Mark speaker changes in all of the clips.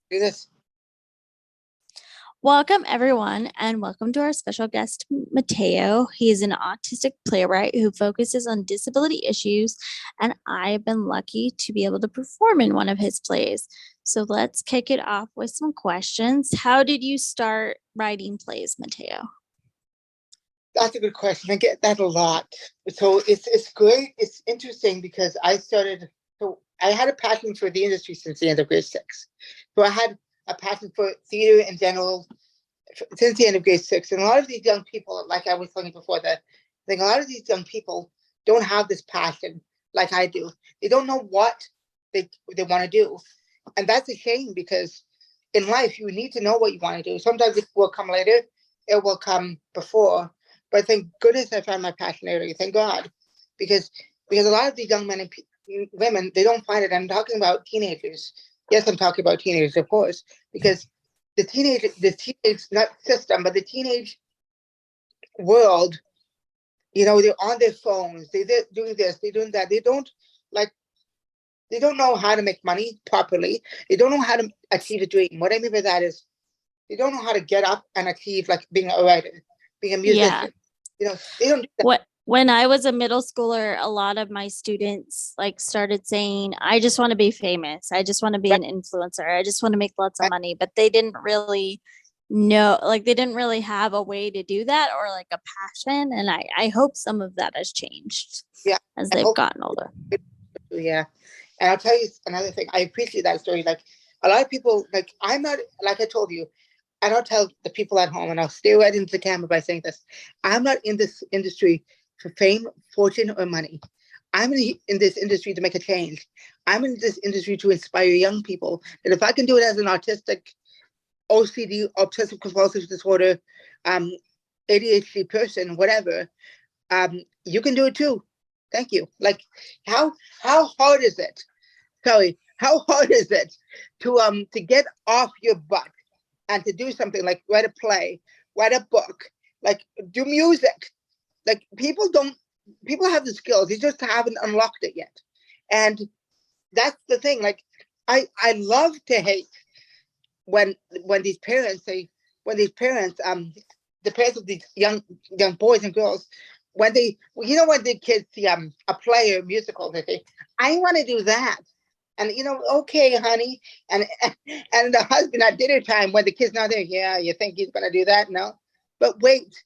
Speaker 1: Do this.
Speaker 2: Welcome, everyone, and welcome to our special guest, Mateo. He is an autistic playwright who focuses on disability issues, and I've been lucky to be able to perform in one of his plays. So let's kick it off with some questions. How did you start writing plays, Mateo?
Speaker 1: That's a good question. I get that a lot. So it's great. It's interesting because I had a passion for the industry since the end of grade 6. So I had a passion for theater in general since the end of grade 6. And a lot of these young people, like I was telling you before, that I think a lot of these young people don't have this passion like I do. They don't know what they want to do. And that's a shame because in life you need to know what you want to do. Sometimes it will come later, it will come before. But thank goodness I found my passion early. Thank God, because a lot of these young men and women, they don't find it. I'm talking about teenagers. Yes, I'm talking about teenagers, of course, because the teenage not system, but the teenage world. They're on their phones. They're doing this. They're doing that. Like. They don't know how to make money properly. They don't know how to achieve a dream. What I mean by that is they don't know how to get up and achieve, like being a writer, being a
Speaker 2: Yeah.
Speaker 1: musician. They don't do that.
Speaker 2: When I was a middle schooler, a lot of my students started saying, I just want to be famous. I just want to be
Speaker 1: Right?
Speaker 2: an influencer. I just want to make lots of money. But they didn't really know, they didn't really have a way to do that or like a passion. And I hope some of that has changed
Speaker 1: Yeah.
Speaker 2: as
Speaker 1: I
Speaker 2: they've
Speaker 1: hope.
Speaker 2: gotten older.
Speaker 1: Yeah. And I'll tell you another thing. I appreciate that story. Like a lot of people, like I'm not, like I told you, I don't tell the people at home, and I'll stay right into the camera by saying this. I'm not in this industry for fame, fortune, or money. I'm in this industry to make a change. I'm in this industry to inspire young people. And if I can do it as an autistic, OCD, obsessive compulsive disorder, um, ADHD person, whatever, you can do it too. Thank you. Like, how how hard is it? Sorry, how hard is it to get off your butt and to do something like write a play, write a book, like do music? Like people have the skills, they just haven't unlocked it yet. And that's the thing. Like I love to hate when these parents say when these parents the parents of these young boys and girls, when they when the kids see a play or a musical, they say, I want to do that. And okay, honey. And the husband at dinner time when the kid's not there, yeah, you think he's gonna do that? No. But wait,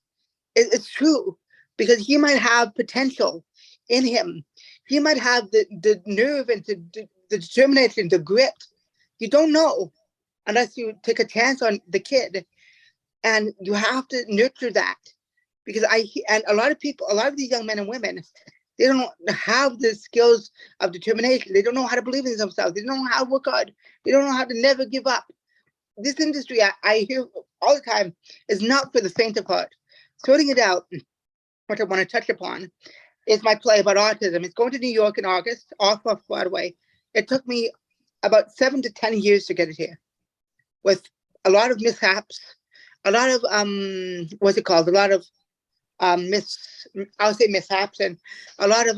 Speaker 1: it's true, because he might have potential in him. He might have the nerve and the determination, the grit. You don't know unless you take a chance on the kid, and you have to nurture that. Because and a lot of people, a lot of these young men and women, they don't have the skills of determination. They don't know how to believe in themselves. They don't know how to work hard. They don't know how to never give up. This industry, I hear all the time, is not for the faint of heart. Sorting It Out, what I want to touch upon, is my play about autism. It's going to New York in August, off Off Broadway. It took me about 7 to 10 years to get it here, with a lot of mishaps, a lot of what's it called? A lot of I'll say mishaps, and a lot of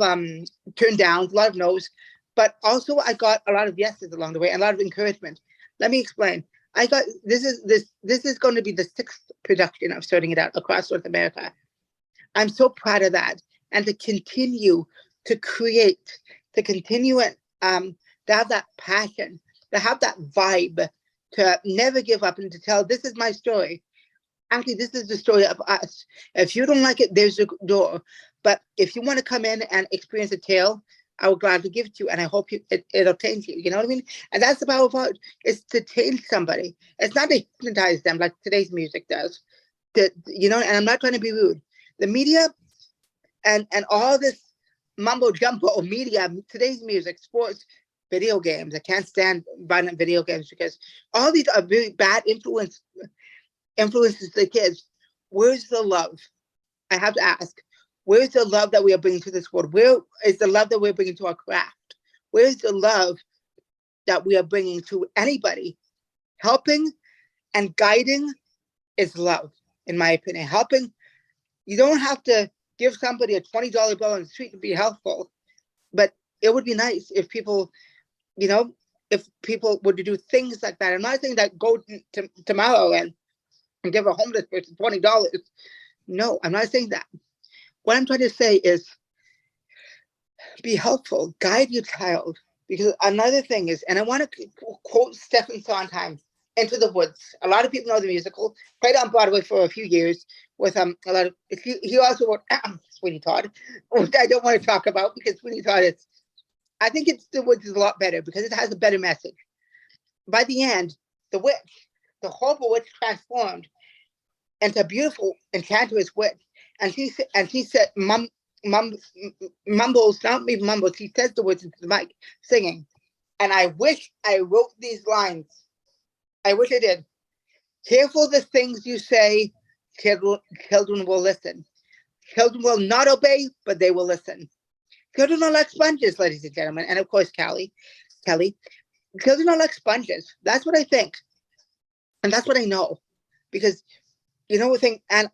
Speaker 1: turn downs, a lot of no's. But also I got a lot of yeses along the way and a lot of encouragement. Let me explain. I got this is going to be the 6th production of Sorting It Out across North America. I'm so proud of that. And to continue to create, to continue it, to have that passion, to have that vibe, to never give up, and to tell, this is my story. Actually, this is the story of us. If you don't like it, there's a door. But if you want to come in and experience a tale, I will gladly give it to you, and I hope it'll change you. You know what I mean? And that's the power of art. It's to change somebody. It's not to hypnotize them like today's music does. And I'm not trying to be rude. The media and all this mumbo jumbo of media, today's music, sports, video games. I can't stand violent video games because all these are really bad influences the kids. Where's the love? I have to ask. Where's the love that we are bringing to this world? Where is the love that we're bringing to our craft? Where's the love that we are bringing to anybody? Helping and guiding is love, in my opinion. Helping, you don't have to give somebody a $20 bill on the street to be helpful, but it would be nice if people, you know, if people were to do things like that. I'm not saying that go to tomorrow and give a homeless person $20. No, I'm not saying that. What I'm trying to say is be helpful, guide your child. Because another thing is, and I want to quote Stephen Sondheim, Into the Woods. A lot of people know the musical, played on Broadway for a few years with a lot of, he also wrote Sweeney Todd, which I don't want to talk about because Sweeney Todd is, I think It's the Woods is a lot better because it has a better message. By the end, the witch, the horrible witch transformed into a beautiful, enchantress witch. And she said, mumbles, not even mumbles, she says the words into the mic, singing. And I wish I wrote these lines. I wish I did. Careful the things you say, children will listen. Children will not obey, but they will listen. Children are like sponges, ladies and gentlemen. And of course, Kelly. Children are like sponges. That's what I think. And that's what I know. Because, you know, the thing, and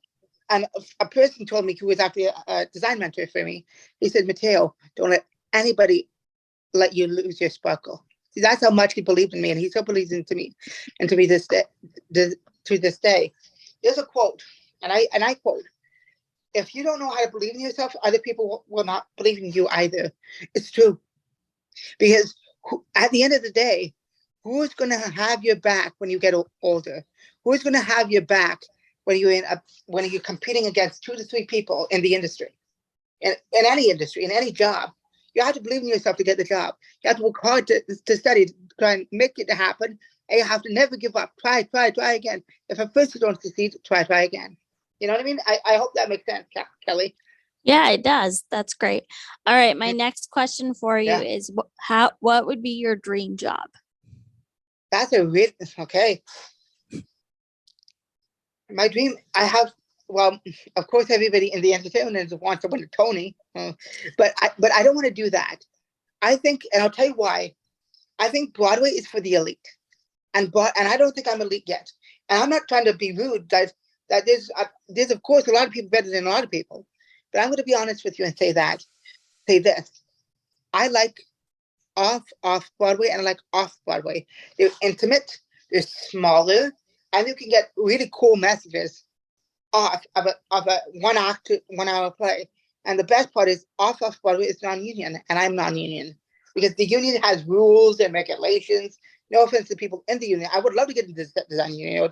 Speaker 1: a person told me, who was actually a design mentor for me, he said, Mateo, don't let anybody let you lose your sparkle. See, that's how much he believed in me, and he still believes into me, and to me to this day. There's a quote, and I quote, if you don't know how to believe in yourself, other people will not believe in you either. It's true. Because at the end of the day, who is going to have your back when you get older? Who is going to have your back when you're competing against 2 to 3 people in the industry, in any industry, in any job? You have to believe in yourself to get the job. You have to work hard to study, to try and make it happen. And you have to never give up. Try again. If at first you don't succeed, try again. You know what I mean? I hope that makes sense, Kelly.
Speaker 2: Yeah, it does. That's great. All right. My next question for you is what would be your dream job?
Speaker 1: That's a real, okay. My dream, well, of course, everybody in the entertainment wants to win a Tony, but I don't want to do that. I think, and I'll tell you why. I think Broadway is for the elite, and I don't think I'm elite yet. And I'm not trying to be rude. That there's of course a lot of people better than a lot of people, but I'm going to be honest with you and say this. I like off Broadway and I like off Broadway. They're intimate, they're smaller, and you can get really cool messages off of a 1 act, 1 hour play. And the best part is off Broadway is non-union, and I'm non-union because the union has rules and regulations. No offense to people in the union. I would love to get into the design union,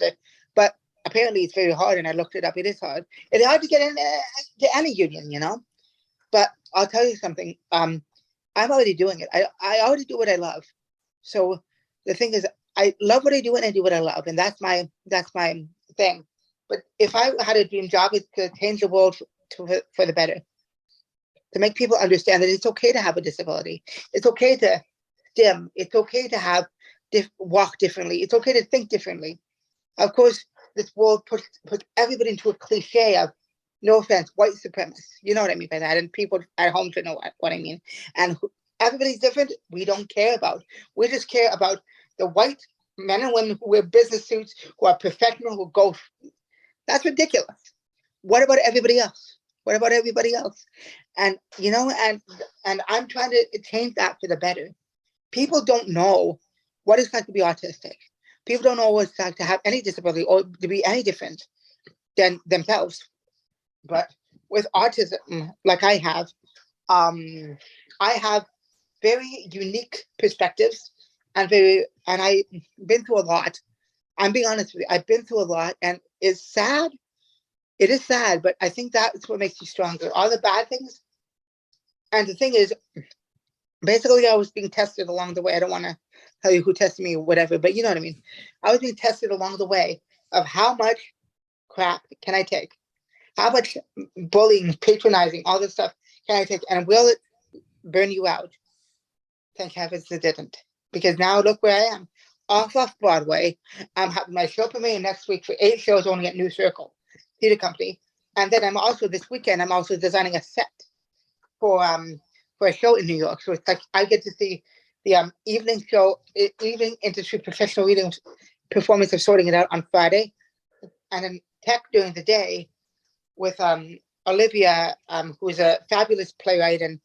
Speaker 1: but apparently it's very hard, and I looked it up. It is hard. It's hard to get into any union, you know. But I'll tell you something. I'm already doing it. I already do what I love. So the thing is, I love what I do and I do what I love, and that's my thing. But if I had a dream job, it's to change the world for the better, to make people understand that it's okay to have a disability. It's okay to dim. It's okay to have walk differently. It's okay to think differently. Of course, this world puts everybody into a cliche of, no offense, white supremacists. You know what I mean by that, and people at home to know what I mean. And everybody's different. We don't care about. We just care about the white men and women who wear business suits, who are professional, who go. That's ridiculous. What about everybody else? What about everybody else? And you know, and I'm trying to change that for the better. People don't know what it's like to be autistic. People don't know what it's like to have any disability or to be any different than themselves. But with autism, like I have very unique perspectives and I've been through a lot. I'm being honest with you. I've been through a lot, and it's sad. It is sad, but I think that's what makes you stronger. All the bad things. And the thing is, basically, I was being tested along the way. I don't want to tell you who tested me or whatever, but you know what I mean. I was being tested along the way of how much crap can I take? How much bullying, patronizing, all this stuff can I take? And will it burn you out? Thank heavens it didn't. Because now look where I am. Off Broadway. I'm having my show premiere next week for 8 shows only at New Circle Theatre Company. And then this weekend, I'm also designing a set for a show in New York. So it's like I get to see the evening industry professional reading performance of Sorting It Out on Friday. And then tech during the day with Olivia, who's a fabulous playwright and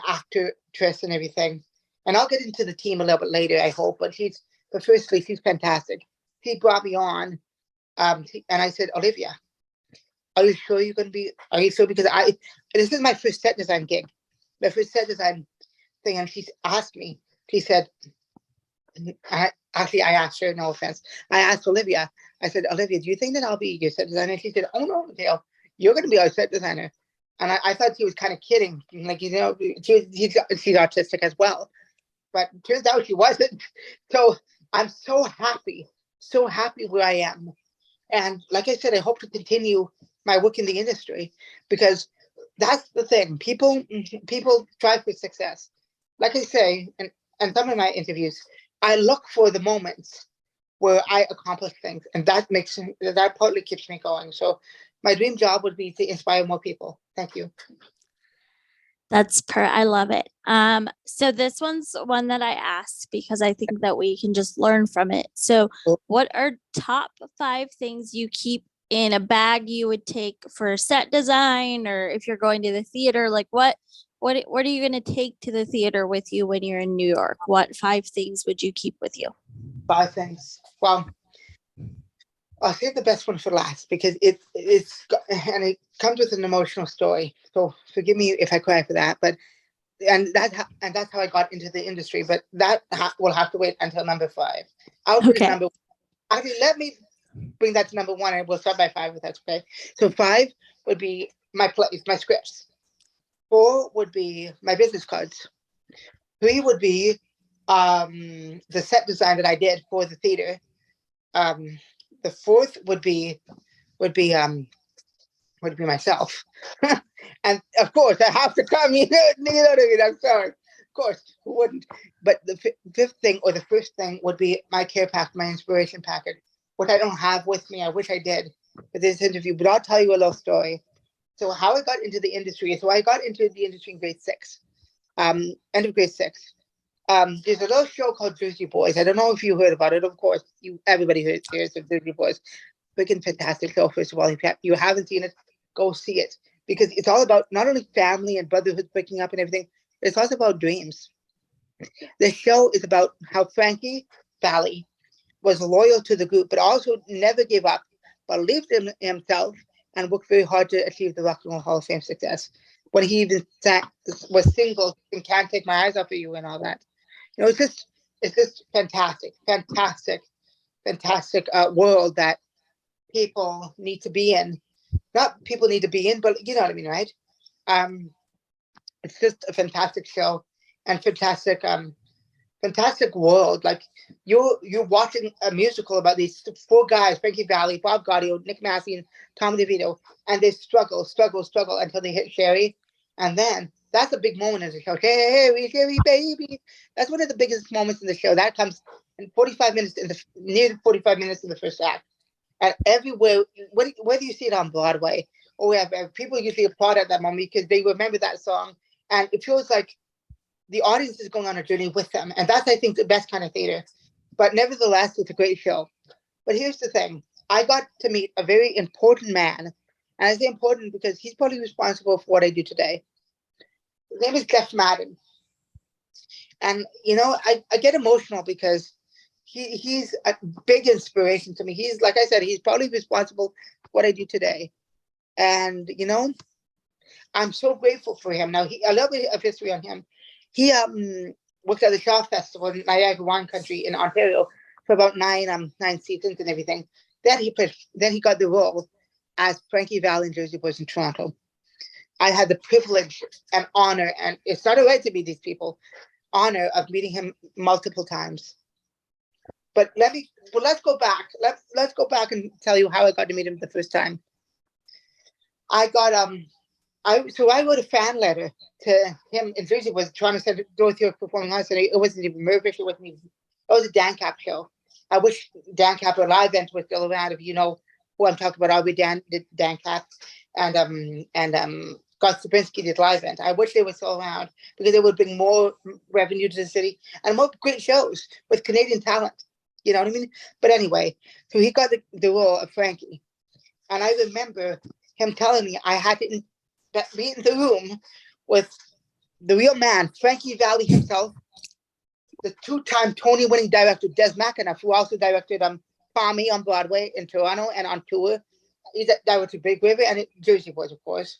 Speaker 1: actress and everything. And I'll get into the team a little bit later, I hope. But firstly, she's fantastic. He brought me on, and I said, Olivia, are you sure you're going to be? Are you sure? Because this is my first set design gig, my first set design thing, and she asked me. She said, I asked her, no offense. I asked Olivia. I said, Olivia, do you think that I'll be your set designer? She said, oh no, Mateo, you're going to be our set designer. And I thought she was kind of kidding, like, you know, she's autistic as well. But turns out she wasn't. So I'm so happy where I am. And like I said, I hope to continue my work in the industry, because that's the thing. People strive for success. Like I say, and some of my interviews, I look for the moments where I accomplish things, and that partly keeps me going. So my dream job would be to inspire more people. Thank you.
Speaker 2: I love it. So this one's one that I asked because I think that we can just learn from it. So what are top 5 things you keep in a bag you would take for set design, or if you're going to the theater, like what are you going to take to the theater with you when you're in New York? What 5 things would you keep with you?
Speaker 1: 5 things. Well, I'll save the best one for last, because it comes with an emotional story. So forgive me if I cry for that, but that's how I got into the industry. But that will have to wait until number 5. I'll put it number. Actually, let me bring that to number 1, and we'll start by 5 if that's okay. So 5 would be my plays, my scripts. 4 would be my business cards. 3 would be the set design that I did for the theater. The 4th would be myself. And of course I have to come, you know what I mean? I'm sorry. Of course, who wouldn't? But the 5th thing, or the first thing, would be my care pack, my inspiration packet, which I don't have with me. I wish I did for this interview, but I'll tell you a little story. So how I got into the industry. So I got into the industry in grade 6, end of grade 6. There's a little show called Jersey Boys. I don't know if you heard about it. Of course, everybody hears of Jersey Boys. Freaking fantastic show. First of all, if you haven't seen it, go see it, because it's all about not only family and brotherhood breaking up and everything. It's also about dreams. The show is about how Frankie Valli was loyal to the group, but also never gave up, believed in himself, and worked very hard to achieve the Rock and Roll Hall of Fame success. When he even was single and Can't Take My Eyes Off of You and all that. You know, it's just fantastic world that people need to be in. Not people need to be in, but you know what I mean, right? It's just a fantastic show and fantastic world. Like you're watching a musical about these 4 guys: Frankie Valli, Bob Gaudio, Nick Massey, and Tom DeVito, and they struggle until they hit Sherry, and then that's a big moment in the show. Hey, Sherry, baby. That's one of the biggest moments in the show. That comes in 45 minutes near 45 minutes in the first act. And everywhere, whether you see it on Broadway or wherever, people usually applaud at that moment because they remember that song, and it feels like the audience is going on a journey with them. And that's, I think, the best kind of theater. But nevertheless, it's a great show. But here's the thing. I got to meet a very important man. And I say important because he's probably responsible for what I do today. His name is Jeff Madden. And, you know, I get emotional because he's a big inspiration to me. He's, like I said, he's probably responsible for what I do today. And, you know, I'm so grateful for him. Now, a little bit of history on him. He worked at the Shaw Festival in Niagara Wine Country in Ontario for about nine seasons and everything. Then he got the role as Frankie Valli in Jersey Boys in Toronto. I had the privilege and honor, and it's not a right to meet these people, honor of meeting him multiple times. But let's go back. Let's go back and tell you how I got to meet him the first time. I wrote a fan letter to him in Jersey Boys, trying to send Dorothy Performing Arts, and it wasn't even Murphy. It was a Dan Cap show. I wish Dan Cap or Live Event was still around. If you know who I'm talking about, Dan Cap and Scott Sapinski did Live Event. I wish they were still around because it would bring more revenue to the city and more great shows with Canadian talent. You know what I mean? But anyway, so he got the role of Frankie, and I remember him telling me I had to be in the room with the real man, Frankie Valli himself, the two-time Tony-winning director Des McAnuff, who also directed Tommy on Broadway in Toronto and on tour. He's directed Big River and Jersey Boys, of course.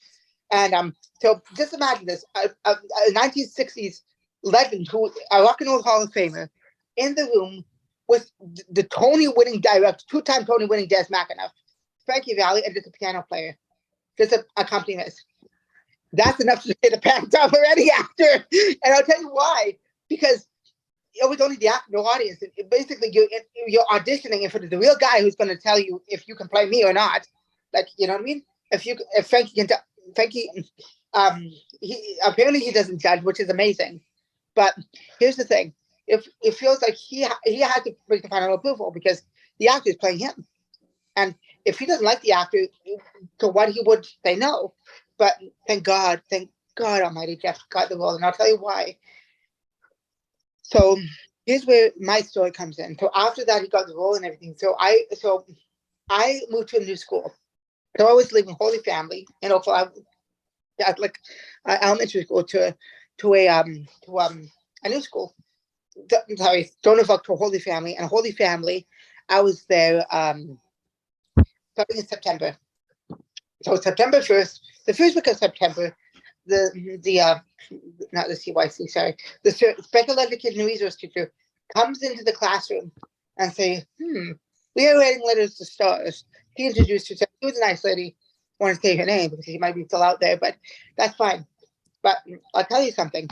Speaker 1: And so just imagine this: a 1960s legend, who a rock and roll Hall of Famer, in the room with the Tony-winning director, two-time Tony-winning Des McAnuff, Frankie Valli, and just a piano player, just a accompanist. That's enough to say the pants off for any actor. And I'll tell you why. Because it was only the actor, no audience. Basically, you're auditioning in front of the real guy who's going to tell you if you can play me or not. Like, you know what I mean? If Frankie can, Frankie, he apparently he doesn't judge, which is amazing. But here's the thing: if it feels like he has to bring the final approval because the actor is playing him, and if he doesn't like the actor, to what he would say no. But thank God Almighty, Jeff got the role, and I'll tell you why. So here's where my story comes in. So after that, he got the role and everything. So I moved to a new school. So I was leaving Holy Family in Oklahoma, like elementary school, to a new school. Sorry, Donavuk to Holy Family, and Holy Family, I was there starting in September. So September 1st, the first week of September, the not the CYC, sorry, the special education resource teacher comes into the classroom and say, we are writing letters to stars. He introduced herself. She was a nice lady. I want to say her name because she might be still out there, but that's fine. But I'll tell you something,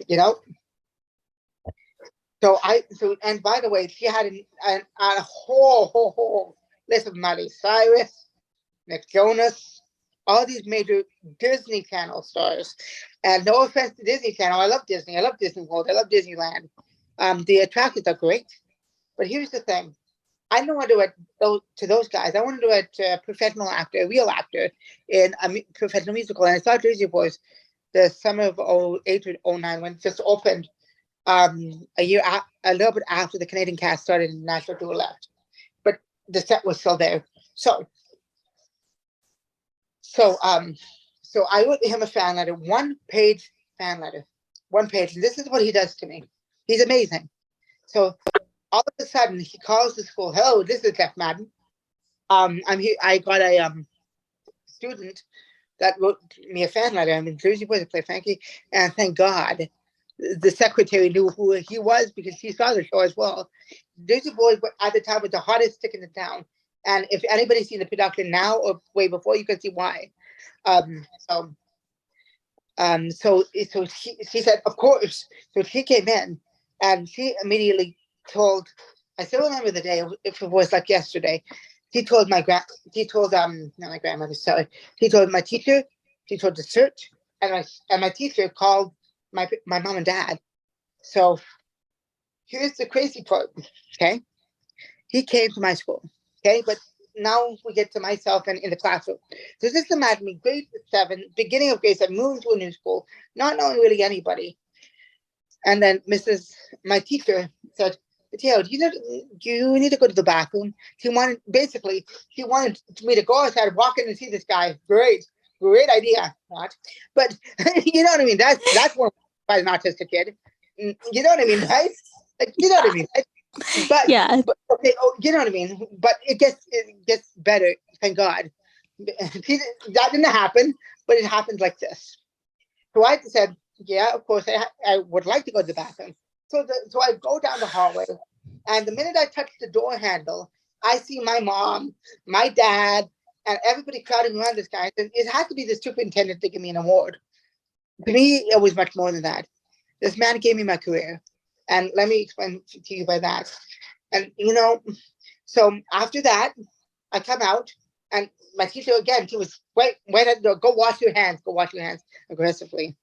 Speaker 1: you know. And by the way, she had a whole list of Miley Cyrus, Nick Jonas, all these major Disney Channel stars. And no offense to Disney Channel, I love Disney. I love Disney World. I love Disneyland. The attractions are great. But here's the thing. I don't want to do it to those guys. I want to do it to a professional actor, a real actor in a professional musical. And I saw Jersey Boys the summer of 08 or 09 when it just opened a little bit after the Canadian cast started and National Tour left. But the set was still there. So I wrote him a fan letter, 1-page fan letter, 1 page. And this is what he does to me. He's amazing. So all of a sudden he calls the school. Hello, this is Jeff Madden. I'm here. I got a student that wrote me a fan letter. I'm in Jersey Boys to play Frankie, and thank God the secretary knew who he was because she saw the show as well. Jersey Boys at the time was the hottest stick in the town, and if anybody's seen the production now or way before, you can see why. So she said, of course. So she came in, and she immediately told. I still remember the day, if it was like yesterday. She told not my grandmother, sorry. She told my teacher, she told the church, and my teacher called my mom and dad. So here's the crazy part, okay? He came to my school, okay? But now we get to myself and in the classroom. So just imagine me, grade 7, beginning of grade 7, moving to a new school, not knowing really anybody. And then my teacher said, Mateo, do you need to go to the bathroom? She wanted me to go outside, walk in and see this guy. Great idea. Not, but you know what I mean. That's more by an autistic kid. You know what I mean, right? Like, you know what I mean. Right? But
Speaker 2: yeah.
Speaker 1: But, okay. Oh, you know what I mean. But it gets better. Thank God. That didn't happen, but it happened like this. So I said, yeah, of course, I would like to go to the bathroom. So I go down the hallway, and the minute I touch the door handle, I see my mom, my dad, and everybody crowding around this guy. And it had to be the superintendent to give me an award. To me, it was much more than that. This man gave me my career. And let me explain to you by that. And, so after that, I come out, and my teacher, again, she was, wait at the door, go wash your hands, aggressively.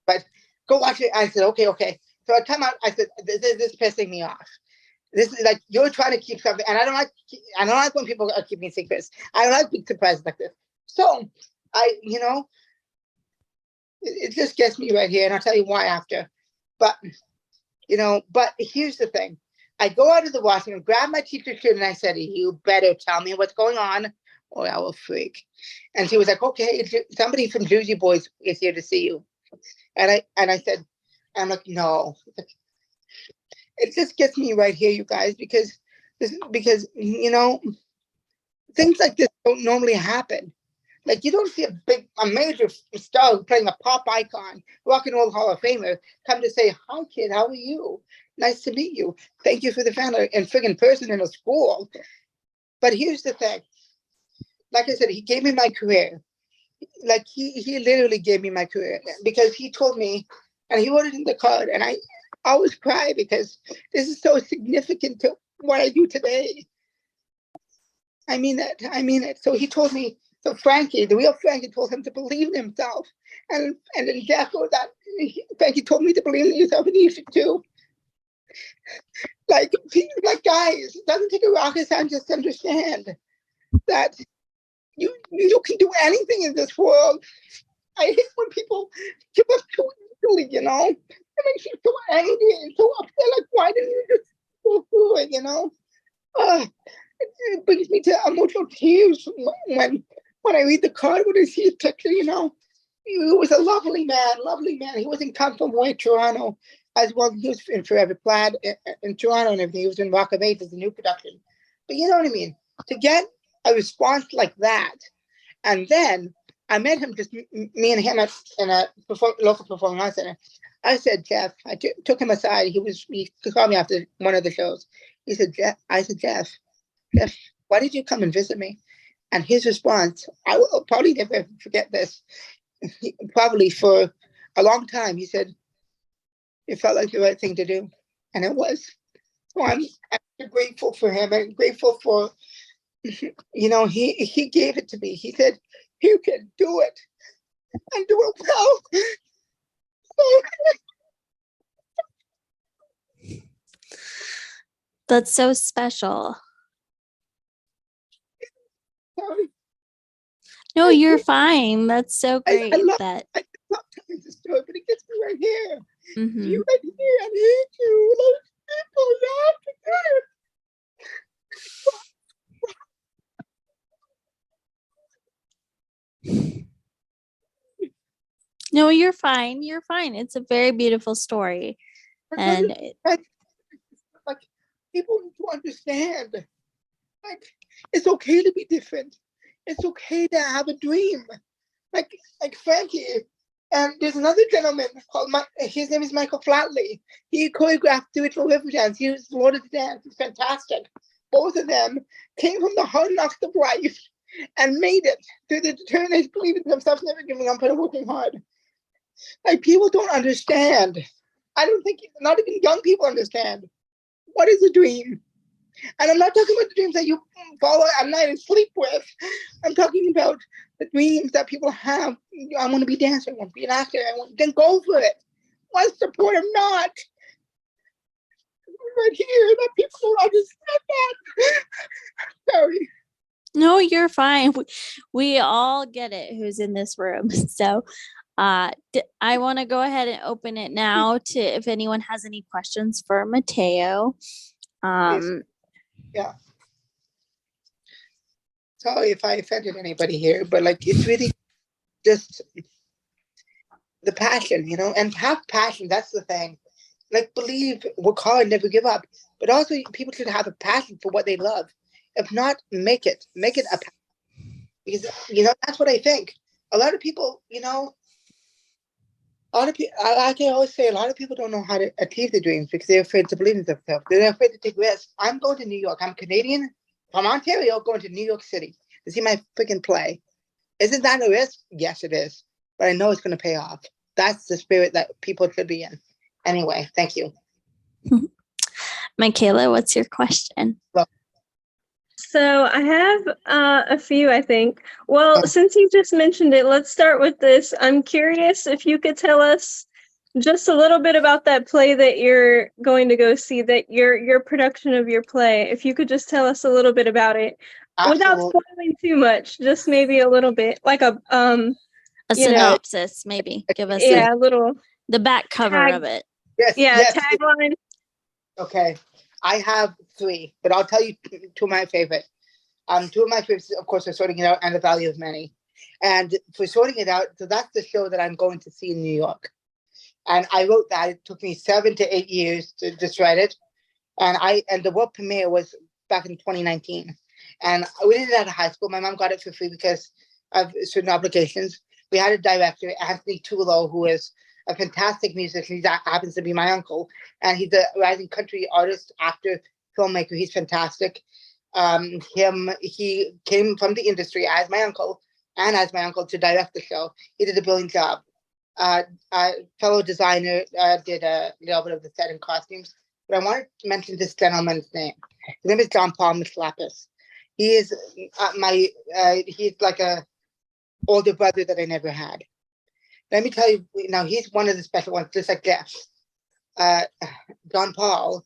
Speaker 1: But go wash it. I said, okay. So I come out, I said, this is pissing me off. This is like, you're trying to keep something, and I don't like when people are keeping secrets. I don't like big surprises like this. So it just gets me right here, and I'll tell you why after. But here's the thing. I go out of the washroom, grab my teacher's shirt, and I said, you better tell me what's going on, or I will freak. And she was like, okay, somebody from Jersey Boys is here to see you. And I said, I'm like, no. it just gets me right here, you guys, because you know, things like this don't normally happen. Like, you don't see a major star playing a pop icon, Rock and Roll Hall of Famer, come to say, "Hi, kid, how are you? Nice to meet you. Thank you for the family," and friggin' person in a school. But here's the thing. Like I said, he gave me my career. Like, he literally gave me my career, because he told me, and he wrote it in the card, and I always cry because this is so significant to what I do today. I mean that. I mean it. So he told me, so Frankie, the real Frankie, told him to believe in himself. And then Jack wrote that, Frankie told me to believe in yourself, and you should too. Like guys, it doesn't take a rocket scientist to understand that you can do anything in this world. I hate when people give up too easily, you know? It makes you so angry and so upset. Like, why didn't you just go through it, you know? It brings me to emotional tears when I read the card, when I see his picture, you know. He was a lovely man. He was in Comfortable Toronto as well. He was in Forever Plaid in Toronto and everything. He was in Rock of Ages, the new production. But you know what I mean? To get a response like that, and then I met him, just me and him in a local performing arts center. I said, Jeff, I took him aside. He called me after one of the shows. He said, Jeff, why did you come and visit me? And his response, I will probably never forget this. Probably for a long time, he said, it felt like the right thing to do. And it was. So I'm grateful for him, and grateful for, you know, he gave it to me. He said, you can do it, and do it well.
Speaker 2: That's so special.
Speaker 1: Sorry.
Speaker 2: No, you're fine. That's so great.
Speaker 1: I love telling the story, but it gets me right here.
Speaker 2: Mm-hmm.
Speaker 1: You right here, I hate you. People, you have to do it.
Speaker 2: No, you're fine. You're fine. It's a very beautiful story. And
Speaker 1: like people need to understand. Like, it's okay to be different. It's okay to have a dream. Like Frankie. And there's another gentleman called his name is Michael Flatley. He choreographed Do It for Riverdance. He was Lord of the Dance. It's fantastic. Both of them came from the hard knocks of life and made it through the determination, believing in themselves, never giving up, and working hard. Like, people don't understand. I don't think, not even young people understand. What is a dream? And I'm not talking about the dreams that you follow at night and sleep with. I'm talking about the dreams that people have. I want to be a dancer, I want to be an actor, then go for it. Want support or not. Right here, that people don't understand that. Sorry.
Speaker 2: No, you're fine. We all get it who's in this room. So I want to go ahead and open it now to if anyone has any questions for Mateo.
Speaker 1: Yeah. Sorry if I offended anybody here, but like, it's really just the passion, you know, and have passion. That's the thing. Like, believe, work hard, never give up. But also, people should have a passion for what they love. If not, make it a passion. Because, you know, that's what I think. A lot of people, you know, a lot of people, I can always say, a lot of people don't know how to achieve their dreams because they're afraid to believe in themselves. They're afraid to take risks. I'm going to New York. I'm Canadian from Ontario, going to New York City to see my freaking play. Isn't that a risk? Yes, it is. But I know it's going to pay off. That's the spirit that people should be in. Anyway, thank you.
Speaker 2: Michaela, what's your question?
Speaker 1: Well,
Speaker 3: so I have a few, I think. Well, since you just mentioned it, let's start with this. I'm curious if you could tell us just a little bit about that play that you're going to go see, that your production of your play. If you could just tell us a little bit about it, without spoiling too much, just maybe a little bit, like a
Speaker 2: synopsis, maybe. Give us
Speaker 3: a little
Speaker 2: the back cover of it.
Speaker 1: Yes.
Speaker 3: Tagline.
Speaker 1: Okay. I have 3, but I'll tell you 2 of my favorite. 2 of my favorites, of course, are Sorting It Out and The Value of Many. And for Sorting It Out, so that's the show that I'm going to see in New York. And I wrote that. It took me 7 to 8 years to just write it. And the world premiere was back in 2019. And we did it at a high school. My mom got it for free because of certain obligations. We had a director, Anthony Tulo, who is a fantastic musician. He happens to be my uncle, and he's a rising country artist, actor, filmmaker. He's fantastic. He came from the industry as my uncle to direct the show. He did a brilliant job. Fellow designer did a little bit of the set and costumes. But I wanted to mention this gentleman's name. His name is John Paul Mislapis. He is he's like a older brother that I never had. Let me tell you, now he's one of the special ones, just like Jeff. John Paul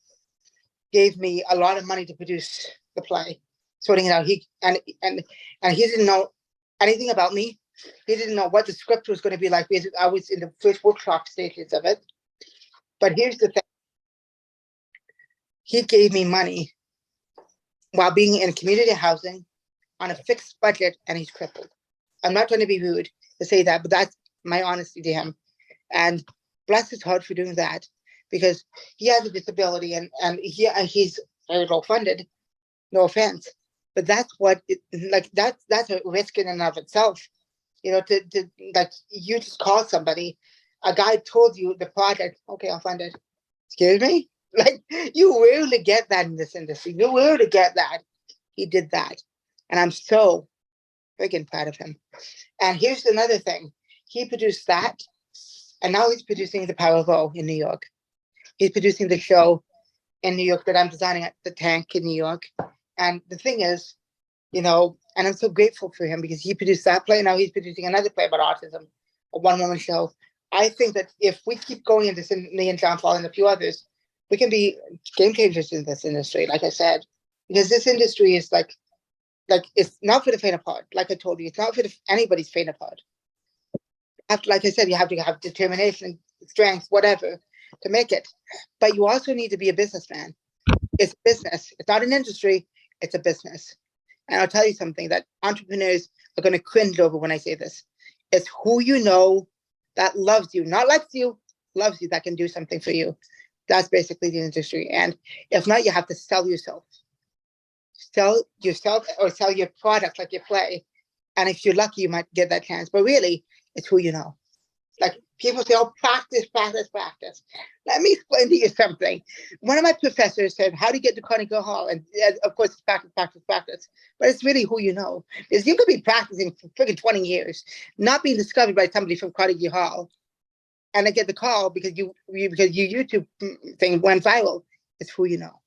Speaker 1: gave me a lot of money to produce the play, sorting it out. He didn't know anything about me. He didn't know what the script was going to be like. I was in the first workshop stages of it. But here's the thing. He gave me money while being in community housing on a fixed budget, and he's crippled. I'm not trying to be rude to say that, but that's my honesty to him. And bless his heart for doing that, because he has a disability and he's very low funded. No offense, but that's what that's a risk in and of itself. You know, to like, you just call somebody, a guy told you the project, okay, I'll fund it. Excuse me? Like, you rarely get that in this industry. You rarely get that. He did that. And I'm so freaking proud of him. And here's another thing. He produced that, and now he's producing The Power of O in New York. He's producing the show in New York that I'm designing at the Tank in New York. And the thing is, you know, and I'm so grateful for him because he produced that play. Now he's producing another play about autism, a one-woman show. I think that if we keep going into me and John Paul and a few others, we can be game changers in this industry, like I said, because this industry is like it's not for the faint of heart. Like I told you, it's not for anybody's faint of heart. Like I said, you have to have determination, strength, whatever, to make it. But you also need to be a businessman. It's business. It's not an industry. It's a business. And I'll tell you something that entrepreneurs are going to cringe over when I say this. It's who you know that loves you, not likes you, loves you, that can do something for you. That's basically the industry. And if not, you have to sell yourself. Sell yourself or sell your product like your play. And if you're lucky, you might get that chance. But really, it's who you know. Like, people say, oh, practice, practice, practice. Let me explain to you something. One of my professors said, how do you get to Carnegie Hall? And of course, it's practice, practice, practice. But it's really who you know. Because you could be practicing for freaking 20 years, not being discovered by somebody from Carnegie Hall, and I get the call because your YouTube thing went viral. It's who you know.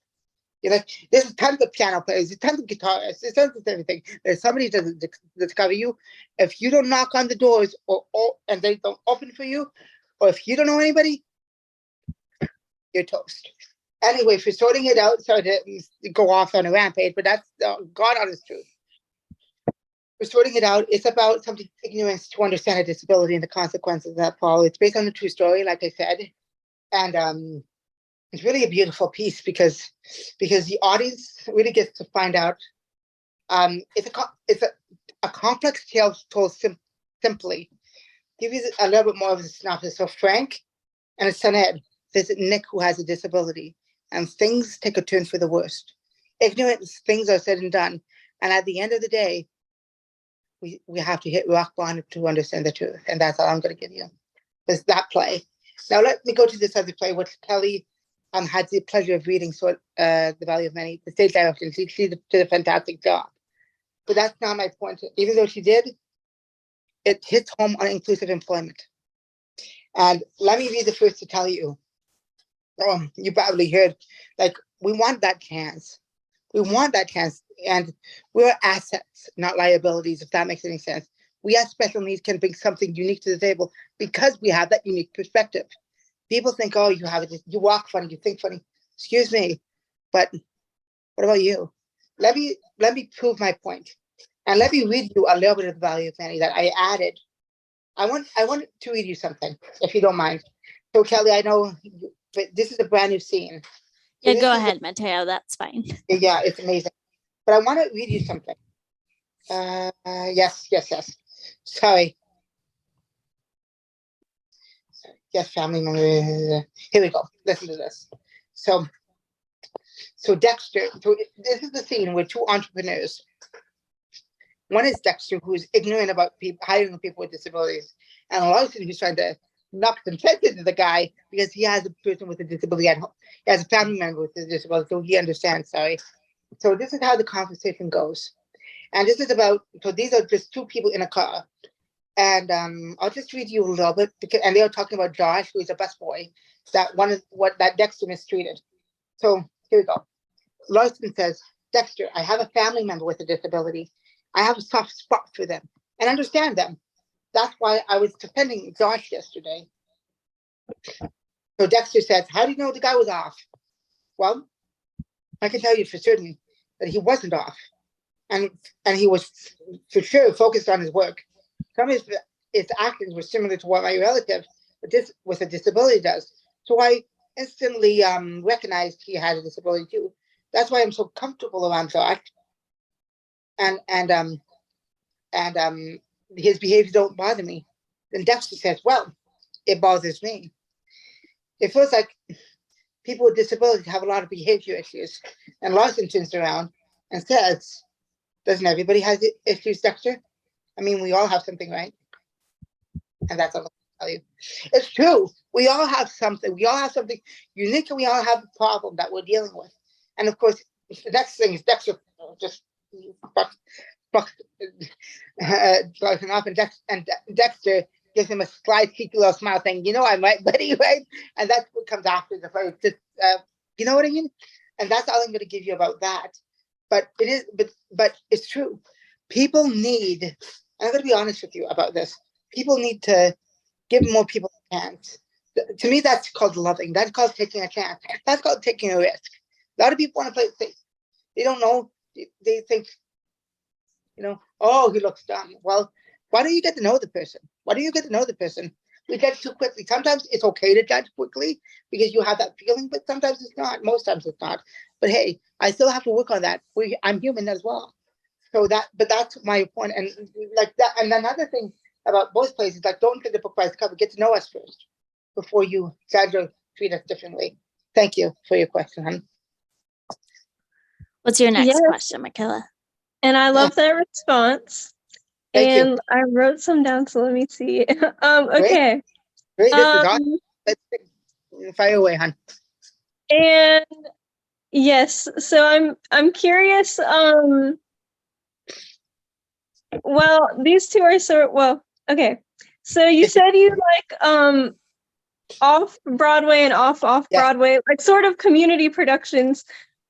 Speaker 1: You're like, there's tons of piano players, there's tons of guitarists, there's tons of everything. There's somebody who doesn't discover you. If you don't knock on the doors and they don't open for you, or if you don't know anybody, you're toast. Anyway, for sorting it out, sorry to go off on a rampage, but that's God honest truth. For sorting it out, it's about somebody's ignorance to understand a disability and the consequences of that, Paul. It's based on a true story, like I said. And it's really a beautiful piece because the audience really gets to find out. It's a complex tale told simply. Give you a little bit more of the synopsis. So Frank and his son Ed visit Nick, who has a disability, and things take a turn for the worst. Ignorant things are said and done, and at the end of the day, we have to hit rock bottom to understand the truth, and that's all I'm going to give you. Is that play. Now let me go to this other play, which Kelly had the pleasure of reading, The Value of Many, the stage director. She did a fantastic job. But that's not my point. Even though she did, it hits home on inclusive employment. And let me be the first to tell you, you probably heard, like, we want that chance. We want that chance. And we're assets, not liabilities, if that makes any sense. We as special needs can bring something unique to the table because we have that unique perspective. People think, oh, you walk funny, you think funny. Excuse me, but what about you? Let me prove my point, and let me read you a little bit of the value of many that I added. I want to read you something, if you don't mind. So Kelly, I know, but this is a brand new scene.
Speaker 2: Yeah, go ahead, Mateo. That's fine.
Speaker 1: Yeah, it's amazing. But I want to read you something. Yes. Sorry. Yes, family member. Here we go. Listen to this. So So Dexter, this is the scene where two entrepreneurs. One is Dexter, who is ignorant about hiring people with disabilities, and Larson, who's trying to knock some sense into the guy because he has a person with a disability at home. He has a family member with a disability, so he understands. Sorry. So this is how the conversation goes, and this is about. So these are just two people in a car, and I'll just read you a little bit. And they are talking about Josh, who is a busboy. That Dexter mistreated. So here we go. Larson says, Dexter, I have a family member with a disability. I have a soft spot for them and understand them. That's why I was defending Josh yesterday. So Dexter says, how do you know the guy was off? Well, I can tell you for certain that he wasn't off. And he was for sure focused on his work. Some of his actions were similar to what my relative with a disability does. So I instantly recognized he had a disability too. That's why I'm so comfortable around Josh. And his behavior don't bother me. Then Dexter says, well, it bothers me. It feels like people with disabilities have a lot of behavior issues. And Larson turns around and says, doesn't everybody have issues, Dexter? I mean, we all have something, right? And that's all I'll tell you. It's true. We all have something. We all have something unique, and we all have a problem that we're dealing with. And of course, the next thing is Dexter just driving off, and Dexter gives him a slight, cheeky little smile, saying, "You know, I'm right, buddy, right?" And that's what comes after the first. You know what I mean? And that's all I'm going to give you about that. But it is, but it's true. People need. And I'm going to be honest with you about this. People need to give more people a chance. To me, that's called loving. That's called taking a chance. That's called taking a risk. A lot of people want to play it safe. They don't know. They think, oh, he looks dumb. Well, why don't you get to know the person? Why do you get to know the person? We judge too quickly. Sometimes it's okay to judge quickly because you have that feeling, but sometimes it's not. Most times it's not. But hey, I still have to work on that. I'm human as well. So but that's my point. And like that. And another thing about both places, like, don't get the book by its cover. Get to know us first before you judge or treat us differently. Thank you for your question, hon.
Speaker 2: What's your next question, Michaela?
Speaker 3: And I love that response.
Speaker 1: Thank you.
Speaker 3: I wrote some down, so let me see. Okay.
Speaker 1: Great. This is awesome. Let's fire away, hon.
Speaker 3: And yes, so I'm curious. Well, these two are okay. So you said you like Off Broadway and Off Broadway, like sort of community productions.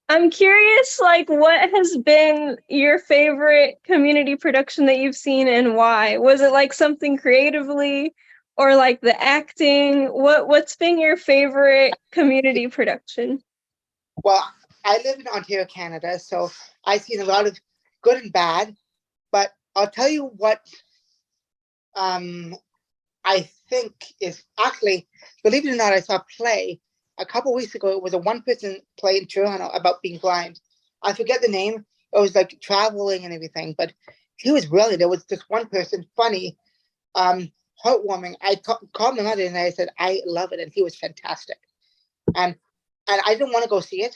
Speaker 3: I'm curious, like, what has been your favorite community production that you've seen and why? Was it like something creatively or like the acting? What's been your favorite community production?
Speaker 1: Well, I live in Ontario, Canada, so I've seen a lot of good and bad, but I'll tell you what I think is actually, believe it or not, I saw a play a couple weeks ago. It was a one-person play in Toronto about being blind. I forget the name. It was like traveling and everything, but he was brilliant. It was just one person, funny, heartwarming. I called my mother and I said, I love it. And he was fantastic. And I didn't want to go see it.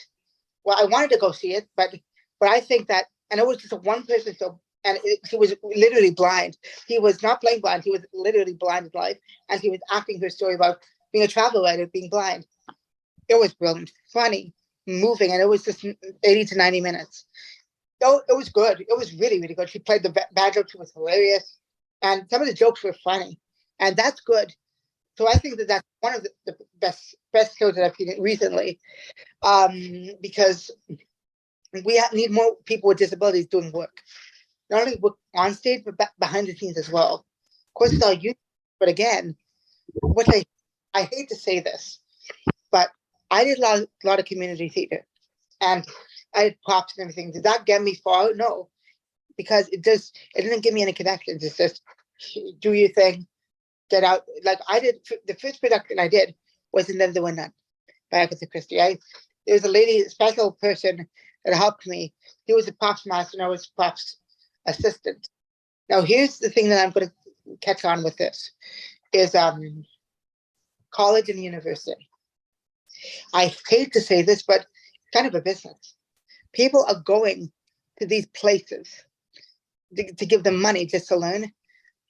Speaker 1: Well, I wanted to go see it, but I think that, and it was just a one person show, and he was literally blind. He was not playing blind. He was literally blind in life, and he was acting her story about being a travel writer, being blind. It was brilliant, funny, moving, and it was just 80 to 90 minutes. So it was good. It was really, really good. She played the bad joke. She was hilarious, and some of the jokes were funny, and that's good. So I think that that's one of the best shows that I've seen recently, because we need more people with disabilities doing work, not only work on stage but behind the scenes as well. Of course, it's all youth, but again, what I hate to say this, but I did a lot of community theater, and I did props and everything. Did that get me far? No, because it didn't give me any connections. It's just do your thing, get out. Like I did, the first production I did was in Then There Were None by Agatha Christie. There was a lady, a special person that helped me. He was a props master and I was a props assistant. Now here's the thing that I'm going to catch on with this is college and university. I hate to say this, but kind of a business. People are going to these places to give them money just to learn.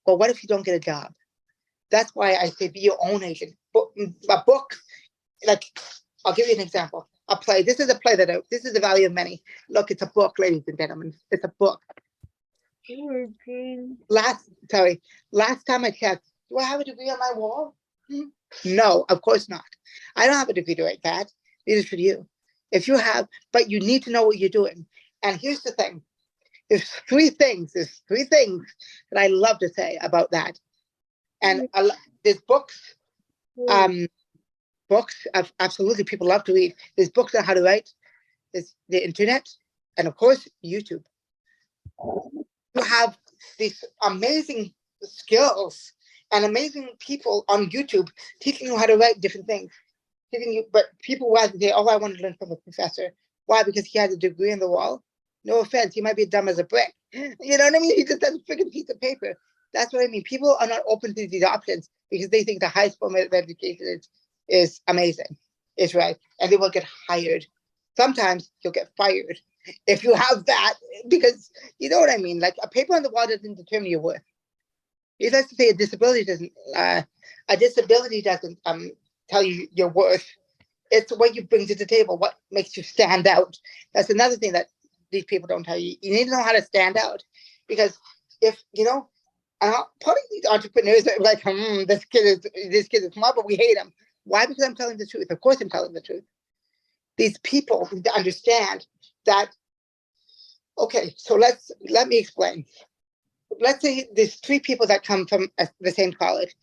Speaker 1: But what if you don't get a job? That's why I say be your own agent. A book, like, I'll give you an example. A play. This is a play this is the value of many. Look, it's a book, ladies and gentlemen. It's a book. Last time I checked, do I have a degree on my wall? No, of course not. I don't have a degree to write that. It is for you. If you have, but you need to know what you're doing. And here's the thing. There's three things that I love to say about that. And there's books, absolutely people love to read. There's books on how to write. There's the internet, and of course, YouTube. You have these amazing skills and amazing people on YouTube teaching you how to write different things. But people rather say, oh, I want to learn from a professor. Why? Because he has a degree on the wall? No offense, he might be dumb as a brick. You know what I mean? He just has a freaking piece of paper. That's what I mean. People are not open to these options because they think the highest form of education is amazing, is right. And they will get hired. Sometimes you'll get fired if you have that, because you know what I mean? Like, a paper on the wall doesn't determine your worth. It has to say a disability doesn't tell you your worth. It's what you bring to the table, what makes you stand out. That's another thing that these people don't tell you. You need to know how to stand out, because if you know, probably these entrepreneurs are like, this kid is smart, but we hate him. Why? Because I'm telling the truth. Of course, I'm telling the truth. These people need to understand that. Okay, so let me explain. Let's say there's three people that come from the same college,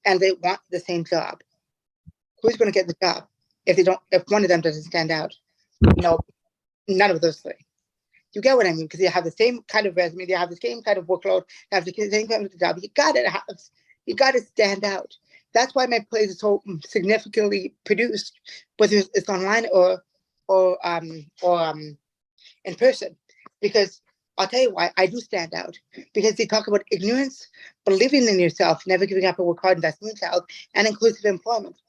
Speaker 1: and they want the same job. Who's going to get the job if one of them doesn't stand out? No, none of those three. You get what I mean? Because you have the same kind of resume, you have the same kind of workload, you have the same kind of job. You got to stand out. That's why my plays are so significantly produced, whether it's online or in person. Because I'll tell you why I do stand out. Because they talk about ignorance, believing in yourself, never giving up and work hard, investing in yourself, and inclusive employment.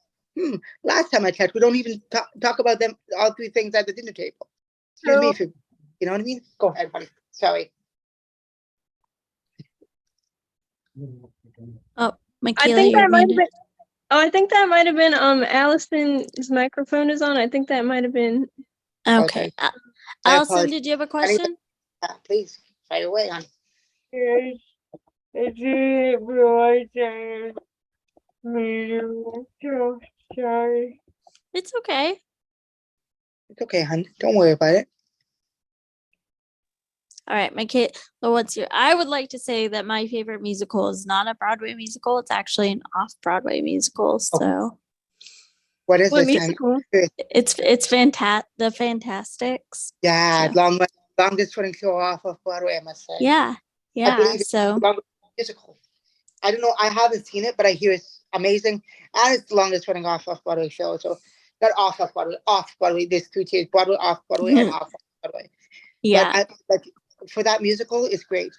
Speaker 1: Last time I checked, we don't even talk about them, all three things at the dinner table. Excuse me, you know what I mean? Go ahead, honey. Sorry.
Speaker 2: Oh,
Speaker 3: I think that might have been. Oh, I think that might have been Allison's microphone is on. I think that might have been.
Speaker 2: Okay. Allison, did you have a question?
Speaker 1: Please, fire away, hon.
Speaker 4: Yes. Sorry.
Speaker 2: It's okay.
Speaker 1: It's okay, hon. Don't worry about it.
Speaker 2: All right, my kid. I would like to say that my favorite musical is not a Broadway musical. It's actually an off-Broadway musical. So,
Speaker 1: what is
Speaker 3: What
Speaker 1: this
Speaker 3: musical?
Speaker 2: it's fantastic. The Fantastics.
Speaker 1: Yeah,
Speaker 2: So.
Speaker 1: longest running show off of Broadway, I must say.
Speaker 2: Yeah.
Speaker 1: I believe it's
Speaker 2: So.
Speaker 1: the longest musical. I don't know. I haven't seen it, but I hear it's amazing, and it's the longest running off Broadway show. So, not off Broadway, off Broadway. There's two tiers: Broadway, off Broadway, and off Broadway.
Speaker 2: Yeah.
Speaker 1: But for that musical, it's great.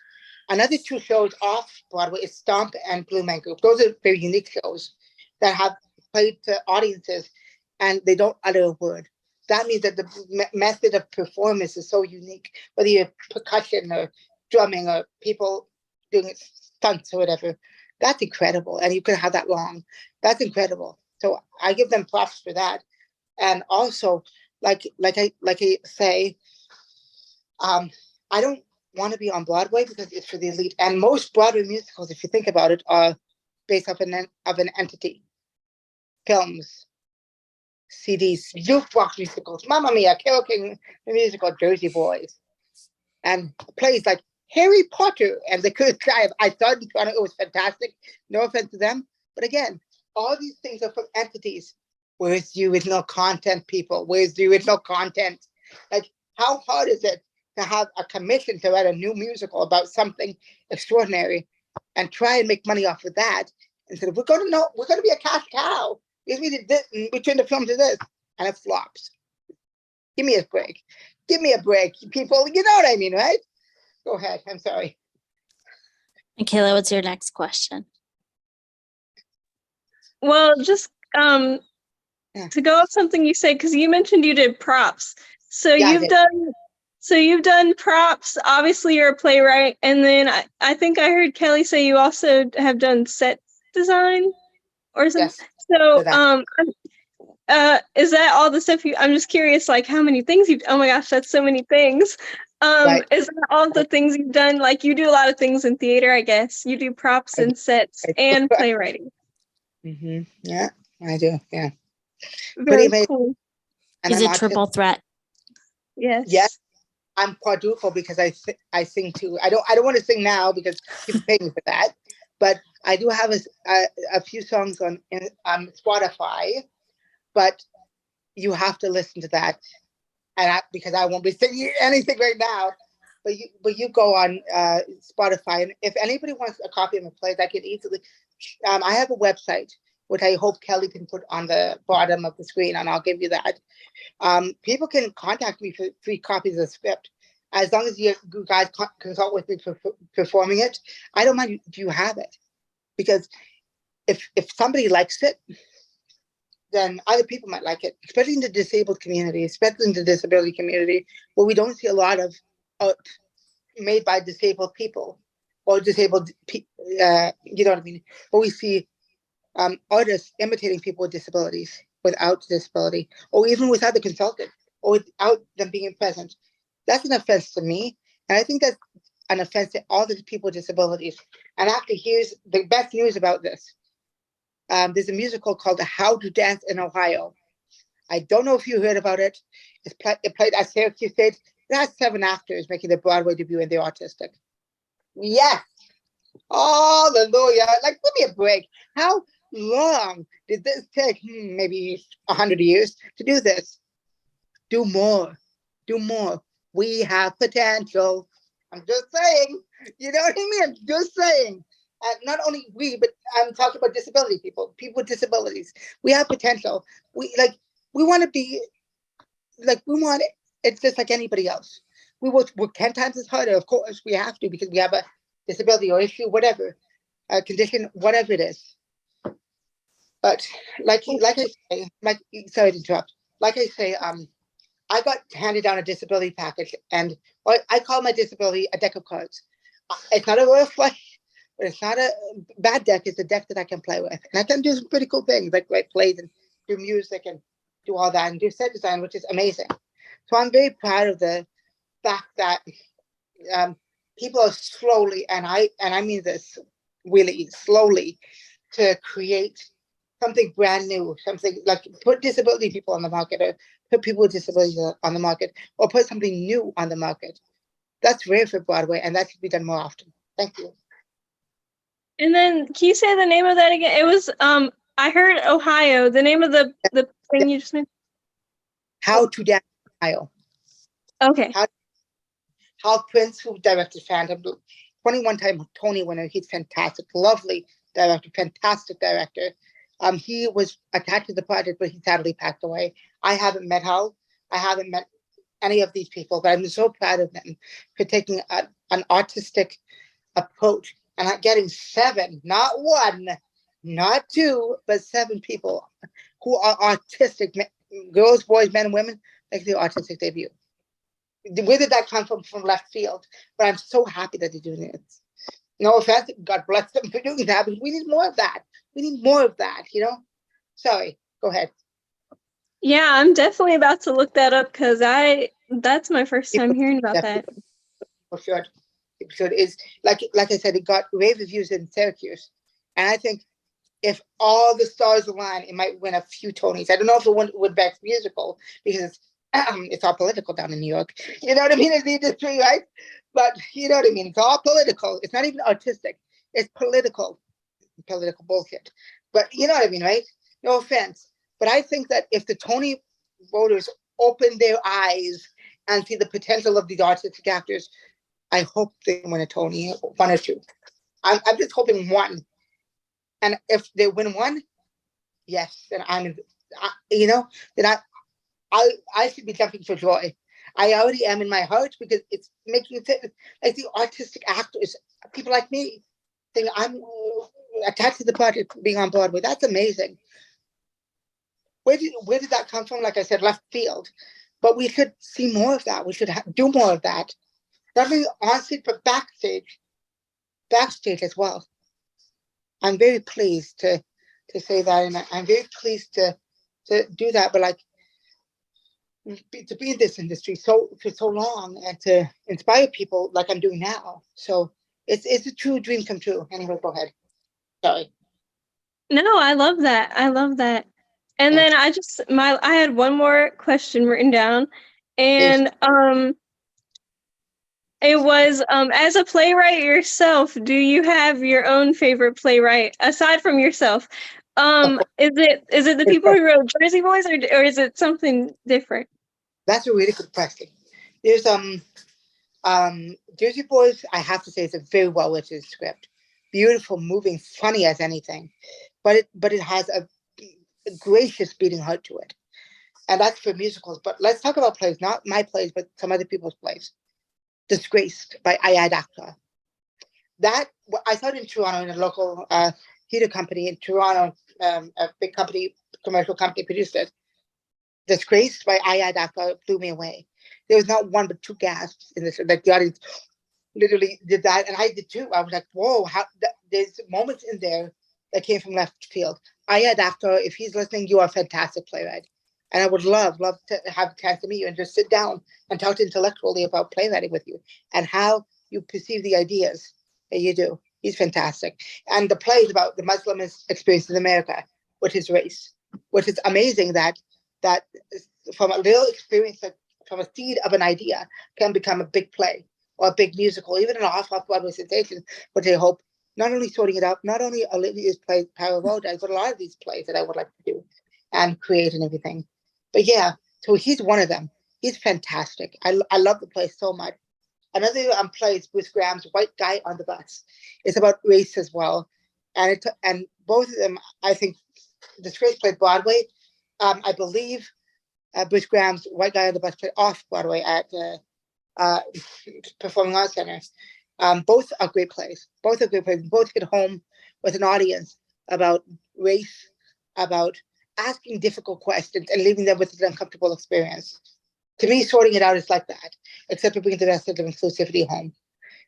Speaker 1: Another two shows off Broadway is Stomp and Blue Man Group. Those are very unique shows that have played to audiences, and they don't utter a word. That means that the method of performance is so unique, whether you're percussion or drumming or people doing stunts or whatever. That's incredible, and you can have that long. That's incredible. So I give them props for that. And also, like I say, I don't want to be on Broadway because it's for the elite. And most Broadway musicals, if you think about it, are based off an entity. Films, CDs, jukebox musicals, Mamma Mia, Carole King, the musical, Jersey Boys, and plays like Harry Potter and the Cursed Child. I thought it was fantastic. No offense to them, but again, all these things are from entities. Where's the original content, people? Where's the original content? Like, how hard is it to have a commission to write a new musical about something extraordinary and try and make money off of that instead of we're going to be a cash cow because we did this and we turned the film to this and it flops. Give me a break. Give me a break, people. You know what I mean, right? Go ahead. I'm sorry.
Speaker 2: Michaela, what's your next question?
Speaker 3: Well, just to go off something you said, because you mentioned you did props. So
Speaker 1: Yeah,
Speaker 3: you've done props. Obviously, you're a playwright, and then I think I heard Kelly say you also have done set design or something.
Speaker 1: yes.
Speaker 3: So,
Speaker 1: So that,
Speaker 3: is that all the stuff I'm just curious, like how many things oh my gosh, that's so many things.
Speaker 1: right.
Speaker 3: Is that all the things you've done? Like you do a lot of things in theater, I guess. You do props
Speaker 1: I,
Speaker 3: and sets and playwriting.
Speaker 1: Yeah, I do. Yeah, pretty
Speaker 3: Very
Speaker 1: amazing.
Speaker 3: cool.
Speaker 1: And
Speaker 2: He's
Speaker 1: I'm
Speaker 2: a triple threat.
Speaker 3: Yes.
Speaker 1: Yes, I'm quadruple because I sing too. I don't want to sing now because people pay me for that, but I do have a few songs on Spotify. But you have to listen to that, and because I won't be singing anything right now. But you go on Spotify, and if anybody wants a copy of my plays, I can easily. I have a website which I hope Kelly can put on the bottom of the screen, and I'll give you that. People can contact me for free copies of the script, as long as you guys consult with me for performing it. I don't mind if you have it, because if somebody likes it, then other people might like it, especially in the disabled community, especially in the disability community, where we don't see a lot of art made by disabled people or disabled you know what I mean? Or we see artists imitating people with disabilities, without disability, or even without the consultant, or without them being present. That's an offense to me. And I think that's an offense to all the people with disabilities. And actually, here's the best news about this. There's a musical called How to Dance in Ohio. I don't know if you heard about it. It played at Syracuse State. It has 7 actors making their Broadway debut, and they're autistic. Yes. Hallelujah. Like, give me a break. How long did this take? Maybe 100 years to do this. Do more. Do more. We have potential. I'm just saying. You know what I mean? I'm just saying. Not only we, but I'm talking about disability people with disabilities. We have potential. We want to be we want it. It's just like anybody else. We work 10 times as harder. Of course, we have to, because we have a disability or issue, whatever, a condition, whatever it is. But like I say, sorry to interrupt. Like I say, I got handed down a disability package, and I call my disability a deck of cards. It's not a royal flush, but it's not a bad deck. It's a deck that I can play with, and I can do some pretty cool things, like write plays and do music and do all that, and do set design, which is amazing. So I'm very proud of the fact that people are slowly, and I mean this really slowly, to create something brand new, something like put disability people on the market, or put people with disabilities on the market, or put something new on the market. That's rare for Broadway, and that should be done more often. Thank you.
Speaker 3: And then can you say the name of that again? It was I heard Ohio. The name of the thing you just mentioned.
Speaker 1: How to Dance in Ohio.
Speaker 3: Okay.
Speaker 1: Hal Prince, who directed Phantom, 21-time Tony winner. He's fantastic, lovely director, fantastic director. He was attached to the project, but he sadly passed away. I haven't met Hal. I haven't met any of these people, but I'm so proud of them for taking an autistic approach and getting 7, not 1, not 2, but 7 people who are autistic, girls, boys, men, and women, make the autistic debut. Where did that come from left field? But I'm so happy that they're doing it. No offense, God bless them for doing that, but we need more of that. We need more of that, you know? Sorry, go ahead.
Speaker 3: Yeah, I'm definitely about to look that up, because that's my first time hearing about that.
Speaker 1: For sure. It's like I said, it got rave reviews in Syracuse. And I think if all the stars align, it might win a few Tonys. I don't know if it would Best Musical, because it's all political down in New York. You know what I mean? It's the industry, right? But you know what I mean? It's all political. It's not even artistic. It's political bullshit. But you know what I mean, right? No offense. But I think that if the Tony voters open their eyes and see the potential of these artistic actors, I hope they win a Tony, 1 or 2. I'm just hoping 1. And if they win 1, yes, then then I should be jumping for joy. I already am in my heart, because it's making it like the artistic actors, people like me, think I'm attached to the project being on Broadway. That's amazing. Where did that come from? Like I said, left field. But we should see more of that. We should do more of that. Not only on stage, but backstage as well. I'm very pleased to say that, and I'm very pleased to do that. But like to be in this industry for so long and to inspire people like I'm doing now. So it's a true dream come true. Anyway, go ahead. Sorry.
Speaker 3: No, I love that. I love that. And then I had one more question written down, and it was as a playwright yourself, do you have your own favorite playwright aside from yourself? Is it the people who wrote Jersey Boys, or is it something different?
Speaker 1: That's a really good question. There's Jersey Boys, I have to say, is a very well written script. Beautiful, moving, funny as anything. But it has a gracious beating heart to it. And that's for musicals. But let's talk about plays, not my plays, but some other people's plays. Disgraced by Ayad Akhtar. That, I thought in Toronto, in a local theater company in Toronto, a big company, commercial company produced it. Disgraced by Ayad Akhtar blew me away. There was not one but two gasps in this. Like the audience literally did that, and I did too. I was like, "Whoa!" There's moments in there that came from left field. Ayad Akhtar, if he's listening, you are a fantastic playwright, and I would love to have a chance to meet you and just sit down and talk intellectually about playwriting with you and how you perceive the ideas that you do. He's fantastic, and the play is about the Muslim experience in America with his race, which is amazing that from a little experience, from a seed of an idea, can become a big play or a big musical, even an Off Off Broadway sensation, which I hope not only sorting it out, not only Olivia's play Parallel Dice, but a lot of these plays that I would like to do and create and everything. But yeah, so he's one of them. He's fantastic. I love the play so much. Another play is Bruce Graham's White Guy on the Bus. It's about race as well, and both of them, I think, Disgrace played Broadway. I believe Bruce Graham's White Guy on the Bus played off Broadway at Performing Arts Center. Both are great plays. Both are great plays. Both hit home with an audience about race, about asking difficult questions and leaving them with an uncomfortable experience. To me, sorting it out is like that, except for bringing the message of inclusivity home.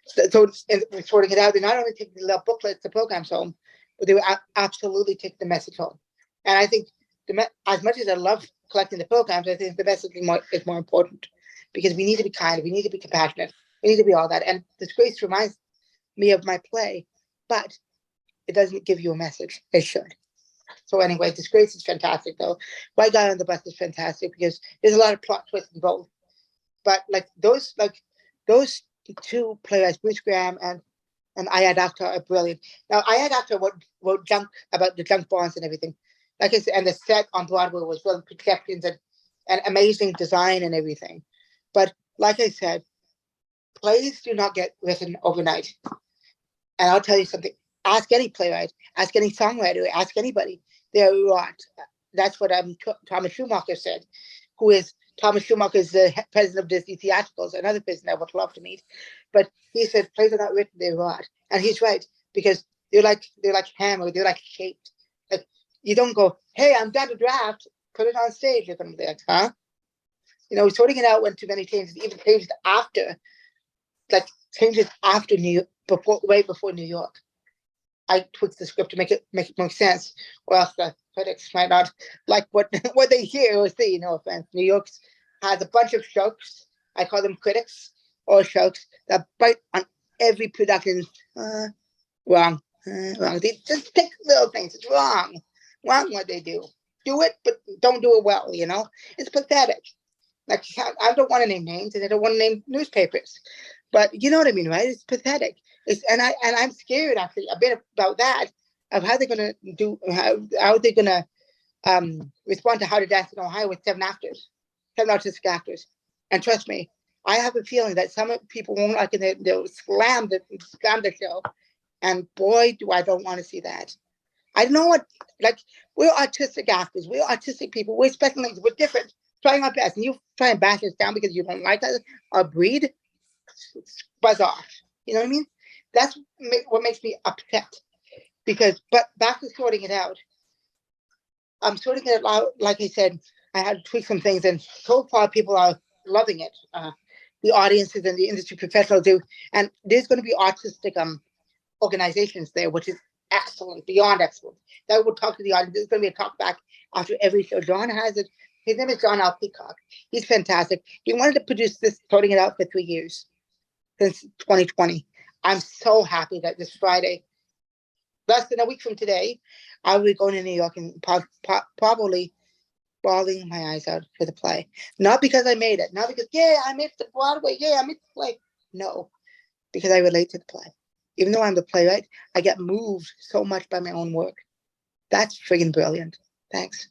Speaker 1: So sorting it out, they not only take the little booklets, the programs home, but they would absolutely take the message home. And I think as much as I love collecting the programs, I think the message is more important, because we need to be kind, we need to be compassionate, we need to be all that. And Disgrace reminds me of my play, but it doesn't give you a message. It should. So anyway, Disgrace is fantastic though. White Guy on the Bus is fantastic because there's a lot of plot twists involved. But those two playwrights, Bruce Graham and Ayad Akhtar, are brilliant. Now Ayad Akhtar wrote Junk, about the junk bonds and everything. Like I said, and the set on Broadway was well projections and amazing design and everything. But like I said, plays do not get written overnight. And I'll tell you something. Ask any playwright, ask any songwriter, ask anybody. They're right. That's what Thomas Schumacher said. Thomas Schumacher is the president of Disney Theatricals, another person I would love to meet. But he said plays are not written, they're right. And he's right, because they're like hammered, they're like shaped. Like you don't go, hey, I'm done to draft, put it on stage. You're gonna be like, huh? Sorting it out when too many changes, even changes after way before New York. I tweaked the script to make it more sense, or else the critics might not like what they hear or see. No offense. New York has a bunch of jokes. I call them critics or jokes that bite on every production. Wrong. They just take little things. It's wrong what they do. Do it, but don't do it well. It's pathetic. Like I don't want to name names, and I don't want to name newspapers, but you know what I mean, right? It's pathetic. I'm scared actually a bit about that, of how they're gonna do, how they're gonna respond to How to Dance in Ohio with seven autistic actors. And trust me, I have a feeling that some people won't like it. They'll slam the show, and boy, do I don't want to see that. I know what, we're autistic actors, we're autistic people, we're special needs, we're different, trying our best, and you try and bash us down because you don't like us, our breed, buzz off. You know what I mean? That's what makes me upset. But back to sorting it out. I'm sorting it out, like I said, I had to tweak some things, and so far people are loving it. The audiences and the industry professionals do, and there's going to be autistic organizations there, which is excellent, beyond excellent. That will talk to the audience. There's going to be a talk back after every show. John has it. His name is John L. Peacock. He's fantastic. He wanted to produce this, sorting it out for 3 years since 2020. I'm so happy that this Friday, less than a week from today, I will be going to New York and probably bawling my eyes out for the play. Not because I made it, not because, yeah, I made it to Broadway, yeah, I made the play. No, because I relate to the play. Even though I'm the playwright, I get moved so much by my own work. That's friggin' brilliant. Thanks.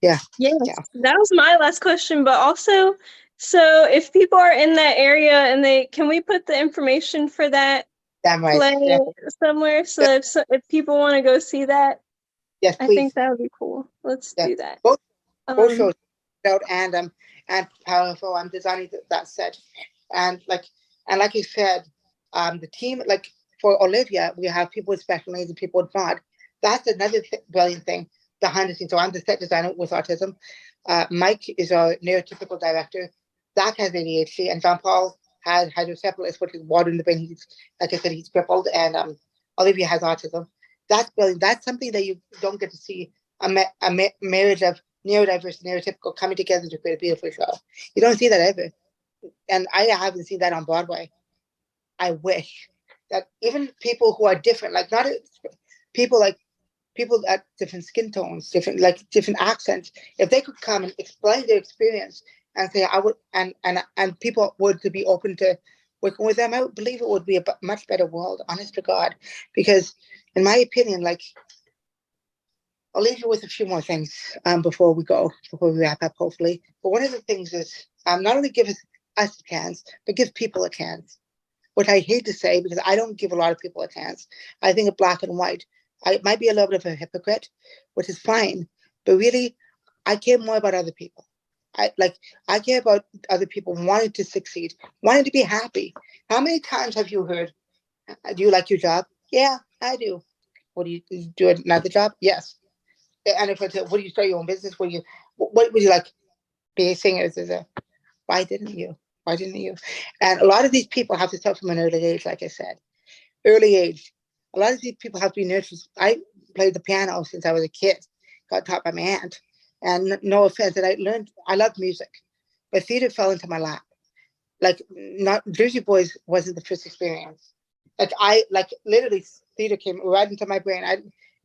Speaker 1: Yeah.
Speaker 3: Yes,
Speaker 1: Yeah.
Speaker 3: that was my last question, but also, so if people are in that area and can we put the information for that
Speaker 1: Damn right.
Speaker 3: play
Speaker 1: Yeah.
Speaker 3: somewhere so if people want to go see that?
Speaker 1: Yes,
Speaker 3: I
Speaker 1: please.
Speaker 3: think that would be cool. Let's do that.
Speaker 1: Both shows out and powerful. I'm designing that set, and like you said, the team, like for Olivia, we have people with special needs and people with not. That's another brilliant thing behind the scenes. So I'm the set designer with autism. Mike is our neurotypical director. Zach has ADHD, and Jean Paul has hydrocephalus, which is water in the brain. He's, like I said, he's crippled, and Olivia has autism. That's brilliant. That's something that you don't get to see, a marriage of neurodiverse and neurotypical coming together to create a beautiful show. You don't see that ever. And I haven't seen that on Broadway. I wish that even people who are different, like not people at different skin tones, different accents, if they could come and explain their experience and say, I would, and people would to be open to working with them, I would believe it would be a much better world, honest to God. Because in my opinion, like, I'll leave you with a few more things before we wrap up, hopefully. But one of the things is not only give us a chance, but give people a chance. Which I hate to say because I don't give a lot of people a chance. I think of black and white. I might be a little bit of a hypocrite, which is fine. But really, I care more about other people. I care about other people wanting to succeed, wanting to be happy. How many times have you heard, do you like your job? Yeah, I do. What do you do another job? Yes. And if I said, what do you start your own business? What would you like? Be a singer? Why didn't you? Why didn't you? And a lot of these people have to start from an early age, like I said. Early age. A lot of these people have to be nurtured. I played the piano since I was a kid. Got taught by my aunt. And no offense, and I loved music. But theater fell into my lap. Like, not Jersey Boys wasn't the first experience. Literally theater came right into my brain.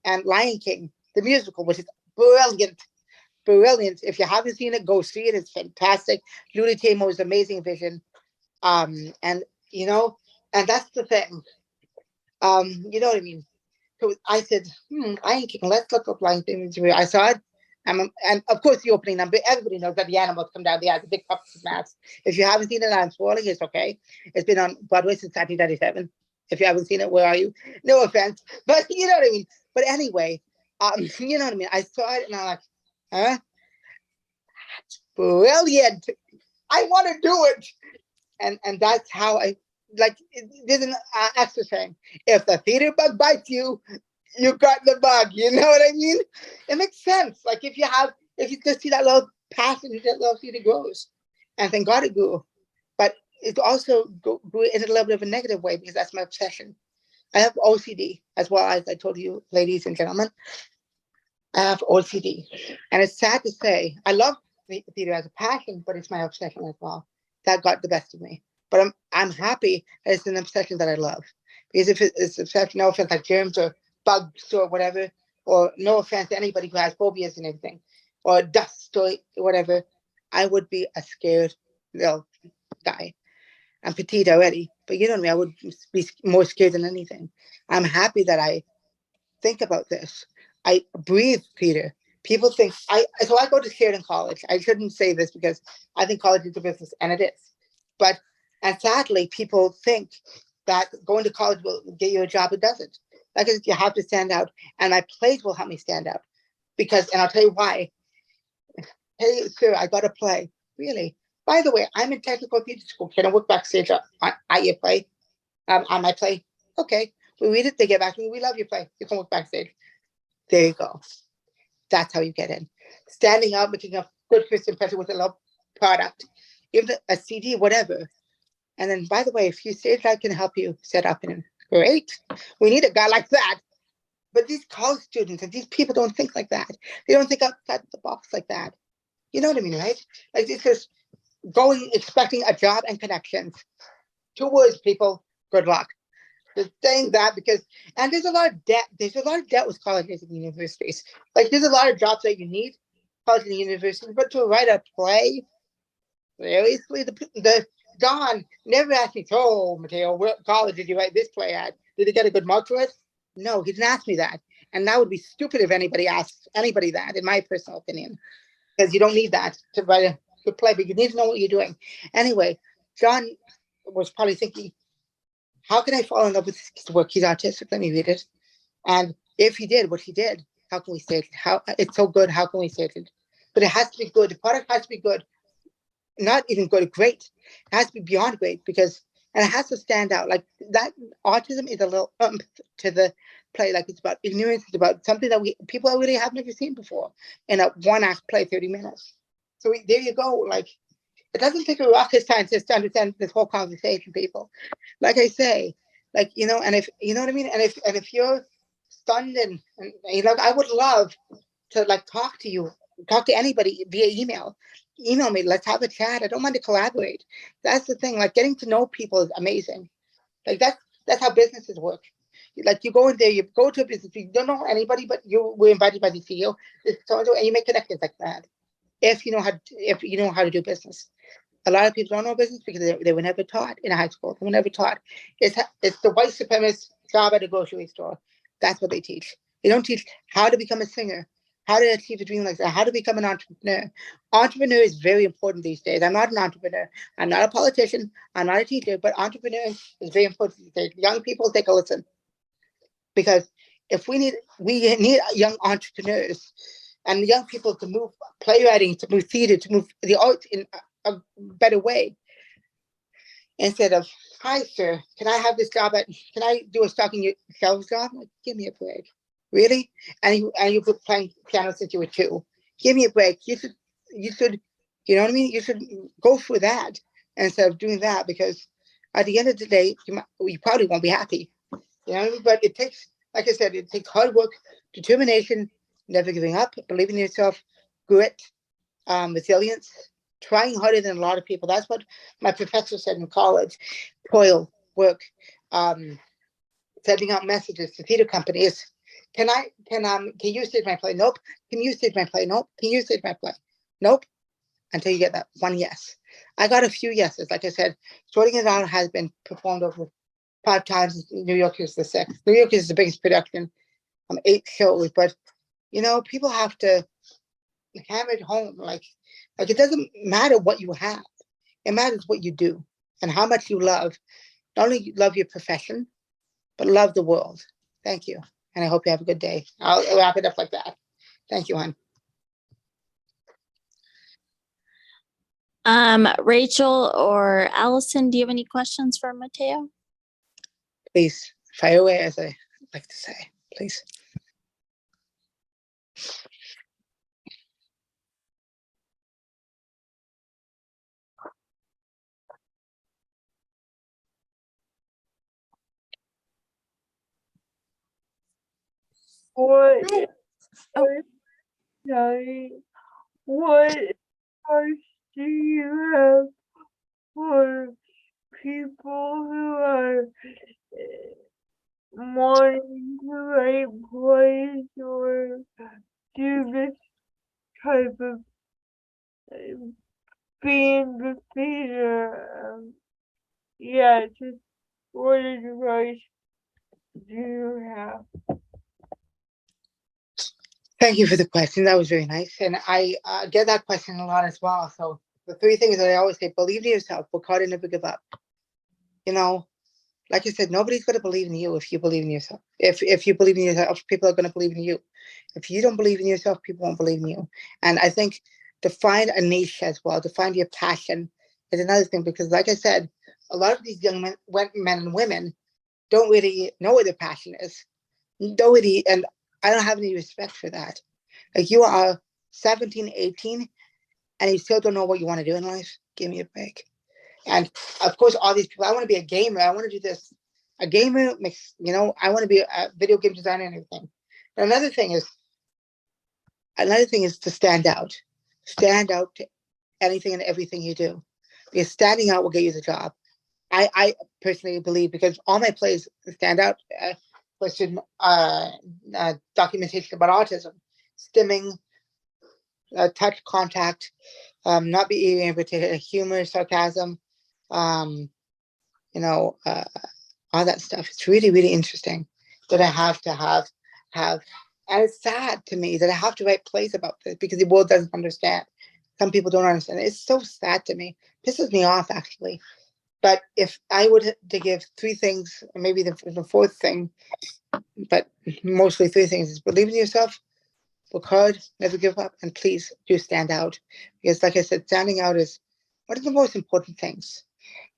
Speaker 1: And Lion King, the musical, which is brilliant. Brilliant. If you haven't seen it, go see it. It's fantastic. Julie Taymor's amazing vision. And that's the thing. You know what I mean? So I said, Lion King, let's look up Lion King. I saw it. And of course the opening number, everybody knows that the animals come down. They have the big puppet mask. If you haven't seen it, I'm spoiling, it's okay. It's been on Broadway since 1997. If you haven't seen it, where are you? No offense. But you know what I mean? But anyway, you know what I mean? I saw it and I'm like, huh? That's brilliant. I want to do it. And that's how there's an extra saying, if the theater bug bites you, you got the bug. You know what I mean? It makes sense. Like if you just see that little passion, that little seed, it grows. And thank God it grew. But it also grew in a little bit of a negative way because that's my obsession. I have OCD as well, as I told you, ladies and gentlemen. I have OCD. And it's sad to say, I love theater as a passion, but it's my obsession as well. That got the best of me. But I'm happy that it's an obsession that I love. Because if it's obsession, no offense, like germs or bugs or whatever, or no offense to anybody who has phobias and everything, or dust or whatever, I would be a scared little guy. I'm petite already, but you know what I mean? I would be more scared than anything. I'm happy that I think about this. I breathe theater. People think, so I go to Sheridan College. I shouldn't say this because I think college is a business, and it is. And sadly, people think that going to college will get you a job. It doesn't. Like you have to stand out, and my plays will help me stand out. And I'll tell you why. Hey, sir, I got a play. Really? By the way, I'm in technical theater school. Can I work backstage at your play? On my play? Okay. We read it, they get back to me. We love your play. You can work backstage. There you go. That's how you get in. Standing up, making a good first impression with a little product, give it a CD, whatever. And then, by the way, if you say I can help you set up, and great, we need a guy like that. But these college students and these people don't think like that. They don't think outside the box like that. You know what I mean, right? Like it's just going, expecting a job and connections. 2 words, people, good luck. Just saying that because, and there's a lot of debt. There's a lot of debt with colleges and universities. Like there's a lot of jobs that you need, college and universities, but to write a play, seriously, the Don never asked me, oh, Mateo, what college did you write this play at? Did he get a good mark for it? No, he didn't ask me that. And that would be stupid if anybody asks anybody that, in my personal opinion, because you don't need that to write a good play, but you need to know what you're doing. Anyway, John was probably thinking, how can I fall in love with his work? He's autistic. Let me read it. And if he did what he did, how can we say it? How it's so good? How can we say it? But it has to be good. The product has to be good. Not even good, great. It has to be beyond great because, and it has to stand out. Like that, autism is a little to the play. Like it's about ignorance. It's about something that people really have never seen before in a 1-act play, 30 minutes. So there you go. Like it doesn't take a rocket scientist to understand this whole conversation, people. Like I say, like, you know, and if, you know what I mean? And if you're stunned and you know, I would love to like talk to anybody via email. Email me, let's have a chat. I don't mind to collaborate. That's the thing. Like getting to know people is amazing. Like that's how businesses work. Like you go in there, you go to a business, you don't know anybody, but you were invited by the CEO, and you make connections like that. If you know how to do business. A lot of people don't know business because they were never taught in high school. They were never taught. It's the white supremacist job at a grocery store. That's what they teach. They don't teach how to become a singer, how to achieve a dream like that, how to become an entrepreneur. Entrepreneur is very important these days. I'm not an entrepreneur. I'm not a politician. I'm not a teacher, but entrepreneur is very important these days. Young people, take a listen. Because if we need young entrepreneurs and young people to move playwriting, to move theater, to move the arts in a better way. Instead of, hi, sir, can I have this job can I do a stocking shelves job? Like, give me a break. Really? And you've been playing piano since you were 2. Give me a break. You should, you know what I mean? You should go for that instead of doing that, because at the end of the day, you probably won't be happy. You know what I mean? But it takes, like I said, it takes hard work, determination, never giving up, believing in yourself, grit, resilience, trying harder than a lot of people. That's what my professor said in college. Toil, work, sending out messages to theater companies. Can you stage my play? Nope. Can you stage my play? Nope. Can you stage my play? Nope. Until you get that one yes. I got a few yeses. Like I said, Sorting It Out has been performed over 5 times. New York is the 6th. New York is the biggest production. 8 shows. But, you know, people have to hammer it home. Like it doesn't matter what you have. It matters what you do and how much you love. Not only love your profession, but love the world. Thank you. And I hope you have a good day. I'll wrap it up like that. Thank you, hon.
Speaker 2: Rachel or Allison, do you have any questions for Mateo?
Speaker 1: Please, fire away, as I like to say. Please.
Speaker 3: What advice do you have for people who are wanting to write plays or do this type of being the theater? Yeah, just what advice do you have?
Speaker 1: Thank you for the question. That was very nice. And I get that question a lot as well. So the 3 things that I always say: believe in yourself, work hard and never give up. You know, like I said, nobody's going to believe in you if you believe in yourself. If you believe in yourself, people are going to believe in you. If you don't believe in yourself, people won't believe in you. And I think to find a niche as well, to find your passion is another thing, because like I said, a lot of these young men and women don't really know what their passion is. Nobody, and I don't have any respect for that. Like you are 17, 18, and you still don't know what you want to do in life. Give me a break. And of course, all these people, I want to be a gamer. I want to do this. A gamer makes, I want to be a video game designer and everything. And another thing is to stand out. Stand out to anything and everything you do. Because standing out will get you the job. I personally believe, because all my plays stand out. Question documentation about autism, stimming, touch, contact, not being able to humor, sarcasm, all that stuff. It's really, really interesting that I have to have, and it's sad to me that I have to write plays about this because the world doesn't understand. Some people don't understand. It's so sad to me. Pisses me off, actually. But if I were to give three things, or maybe the fourth thing, but mostly three things, is believe in yourself, work hard, never give up, and please do stand out. Because like I said, standing out is one of the most important things.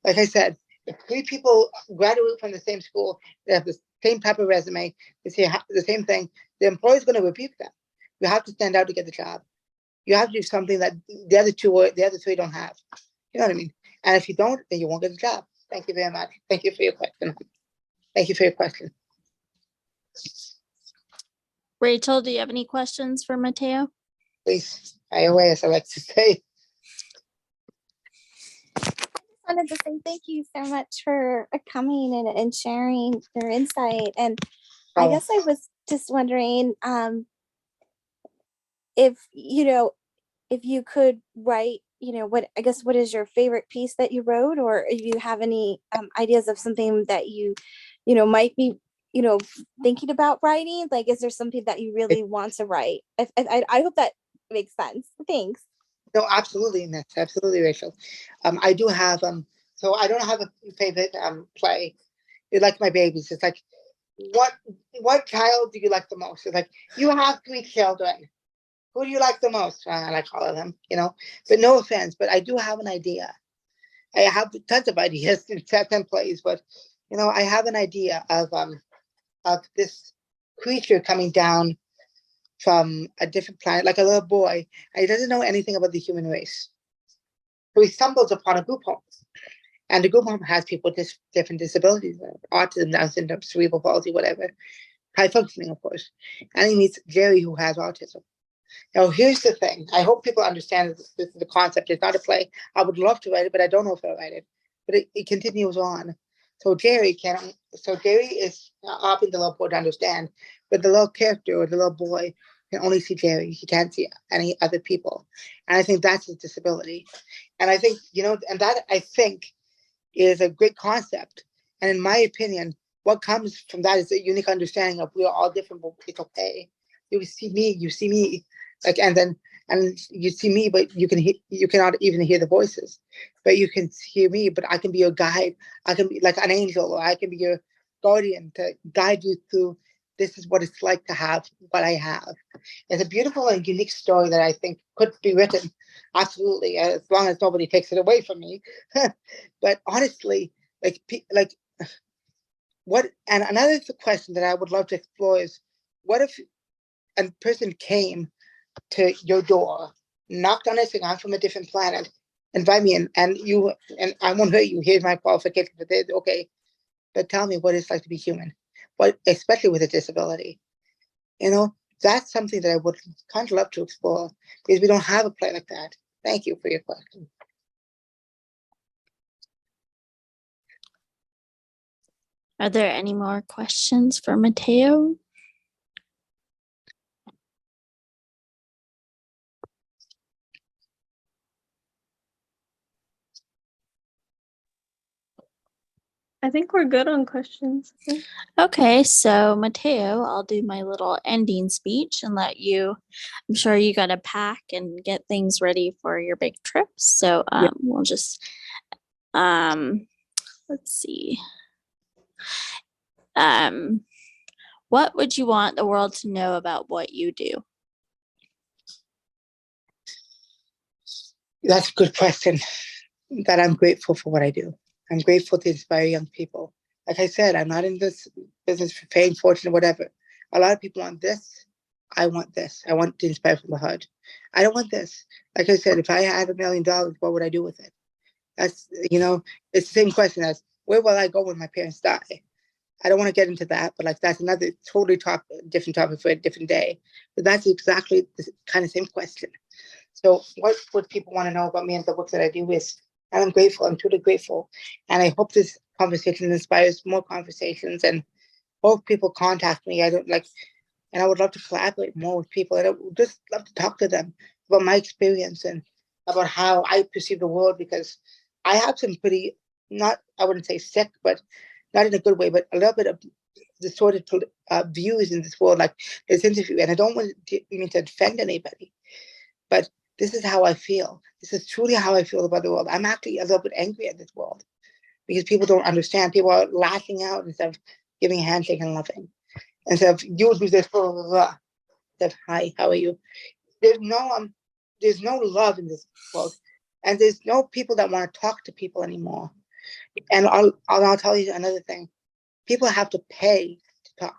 Speaker 1: Like I said, if three people graduate from the same school, they have the same type of resume, they say the same thing, the employer is going to repeat them. You have to stand out to get the job. You have to do something that the other three don't have. You know what I mean? And if you don't, then you won't get the job. Thank you very much. Thank you for your question. Thank you for your question.
Speaker 2: Rachel, do you have any questions for Matteo?
Speaker 1: Please, fire away, as I like to say.
Speaker 4: I wanted to say thank you so much for coming and sharing your insight. And I guess I was just wondering if you could write, what is your favorite piece that you wrote, or if you have any ideas of something that you might be, thinking about writing? Like, is there something that you really want to write? I hope that makes sense. Thanks.
Speaker 1: No, absolutely, Miss. Absolutely, Rachel. I do have so I don't have a favorite play. You're like my babies. It's like, what child do you like the most? It's like, you have three children. Who do you like the most? And I call them, But no offense, but I do have an idea. I have tons of ideas in certain plays, but I have an idea of this creature coming down from a different planet, like a little boy, and he doesn't know anything about the human race. So he stumbles upon a group home, and the group home has people with different disabilities, autism, Down syndrome, cerebral palsy, whatever, high functioning, of course. And he meets Jerry, who has autism. Now, here's the thing. I hope people understand this is the concept. It's not a play. I would love to write it, but I don't know if I'll write it. But it continues on. So Jerry is helping the little boy to understand, but the little character or the little boy can only see Jerry. He can't see any other people. And I think that's his disability. And I think, and that I think is a great concept. And in my opinion, what comes from that is a unique understanding of we are all different, but it's okay. You see me, like, and you see me, but you cannot even hear the voices, but you can hear me. But I can be your guide. I can be like an angel, or I can be your guardian to guide you through. This is what it's like to have what I have. It's a beautiful and unique story that I think could be written, absolutely, as long as nobody takes it away from me. But honestly, like what? And another question that I would love to explore is, what if a person came to your door, knocked on it, saying, I'm from a different planet, invite me in, and I won't hurt you. Here's my qualification for this. Okay, but tell me what it's like to be human, especially with a disability. That's something that I would kind of love to explore, because we don't have a play like that. Thank you for your question.
Speaker 2: Are there any more questions for Matteo?
Speaker 3: I think we're good on questions.
Speaker 2: Okay, so Matteo, I'll do my little ending speech and let you, I'm sure you got to pack and get things ready for your big trip. So we'll just, let's see. What would you want the world to know about what you do?
Speaker 1: That's a good question. That I'm grateful for what I do. I'm grateful to inspire young people. Like I said, I'm not in this business for fame, fortune, or whatever. A lot of people on this I want this. I want to inspire from the heart. I don't want this. Like I said, if I had $1 million, what would I do with it? That's, it's the same question as, where will I go when my parents die? I don't want to get into that, but like that's another totally different topic for a different day. But that's exactly the kind of same question. So what would people want to know about me and the work that I do is, and I'm grateful, I'm truly grateful. And I hope this conversation inspires more conversations and hope people contact me. And I would love to collaborate more with people. And I would just love to talk to them about my experience and about how I perceive the world, because I have some pretty, I wouldn't say sick, but not in a good way, but a little bit of distorted views in this world, like this interview. And I don't mean to offend anybody, but this is how I feel. This is truly how I feel about the world. I'm actually a little bit angry at this world because people don't understand. People are lashing out instead of giving a handshake and loving. Instead of, you do this, blah, blah, blah. That, hi, how are you? There's no love in this world. And there's no people that want to talk to people anymore. And I'll tell you another thing. People have to pay to talk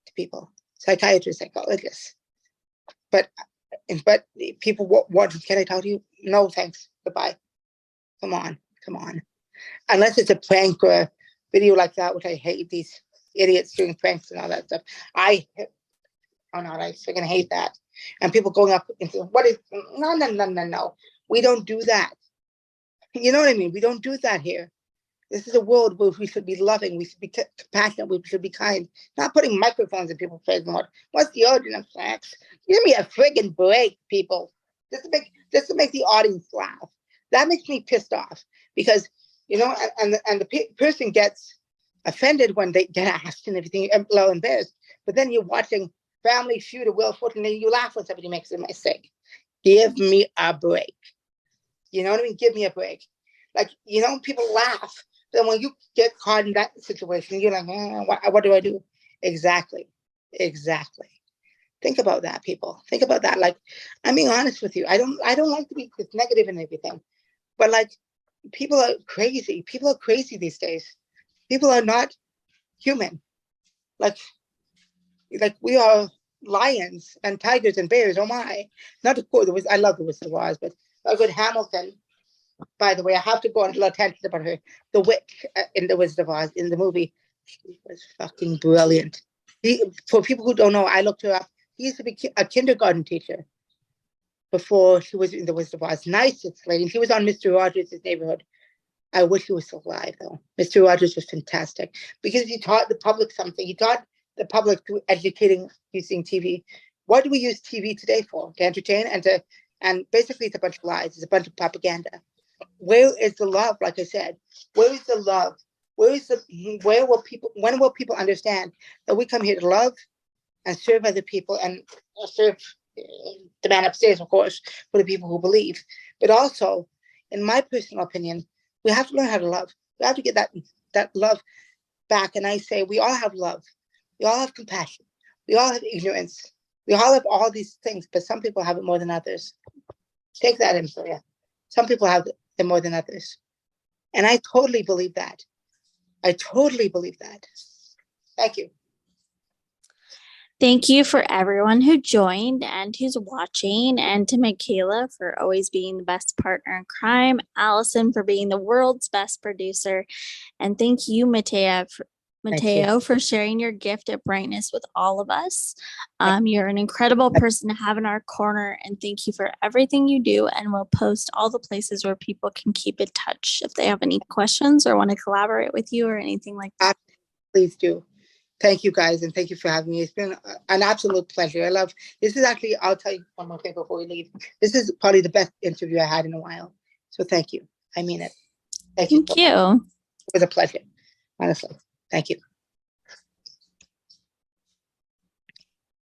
Speaker 1: to people, psychiatrists, psychologists. But people want, can I talk to you? No, thanks. Goodbye. Come on. Unless it's a prank or a video like that, which I hate, these idiots doing pranks and all that stuff. I freaking hate that. And people going up into, no. We don't do that. You know what I mean? We don't do that here. This is a world where we should be loving, we should be compassionate, we should be kind. Not putting microphones in people's faces. What's the origin of sex? Give me a friggin' break, people. Just to make the audience laugh. That makes me pissed off because, and the person gets offended when they get asked and everything, and a little embarrassed. But then you're watching Family Feud or Will Fortune, and you laugh when somebody makes a mistake. Give me a break. You know what I mean? Give me a break. Like, people laugh. Then when you get caught in that situation, you're like, what do I do? Exactly. Think about that, people. Think about that. Like, I'm being honest with you. I don't like to be negative and everything, but like, people are crazy. People are crazy these days. People are not human. Like we are lions and tigers and bears. Oh my! Not to quote I love the Wizard of Oz, but a good Hamilton. By the way, I have to go on a little tangent about her. The witch in the Wizard of Oz in the movie, she was fucking brilliant. For people who don't know, I looked her up. She used to be a kindergarten teacher before she was in the Wizard of Oz. Nicest lady. She was on Mr. Rogers' Neighborhood. I wish he was still alive, though. Mr. Rogers was fantastic because he taught the public something. He taught the public through educating using TV. What do we use TV today for? To entertain and basically it's a bunch of lies. It's a bunch of propaganda. Where is the love? Like I said, where is the love? When will people understand that we come here to love and serve other people and serve the man upstairs, of course, for the people who believe. But also, in my personal opinion, we have to learn how to love. We have to get that love back. And I say, we all have love. We all have compassion. We all have ignorance. We all have all these things, but some people have it more than others. Take that in for you. Some people have it more than others. And I totally believe that. Thank you.
Speaker 2: Thank you for everyone who joined and who's watching, and to Michaela for always being the best partner in crime, Allison for being the world's best producer, and thank you, Mateo, for sharing your gift of brightness with all of us. You're an incredible person to have in our corner, and thank you for everything you do, and we'll post all the places where people can keep in touch if they have any questions or want to collaborate with you or anything like that.
Speaker 1: Please do. Thank you guys, and thank you for having me. It's been an absolute pleasure. This is actually, I'll tell you one more thing before we leave. This is probably the best interview I had in a while. So thank you. I mean it. Thank you.
Speaker 2: Thank you.
Speaker 1: It was a pleasure, honestly. Thank you.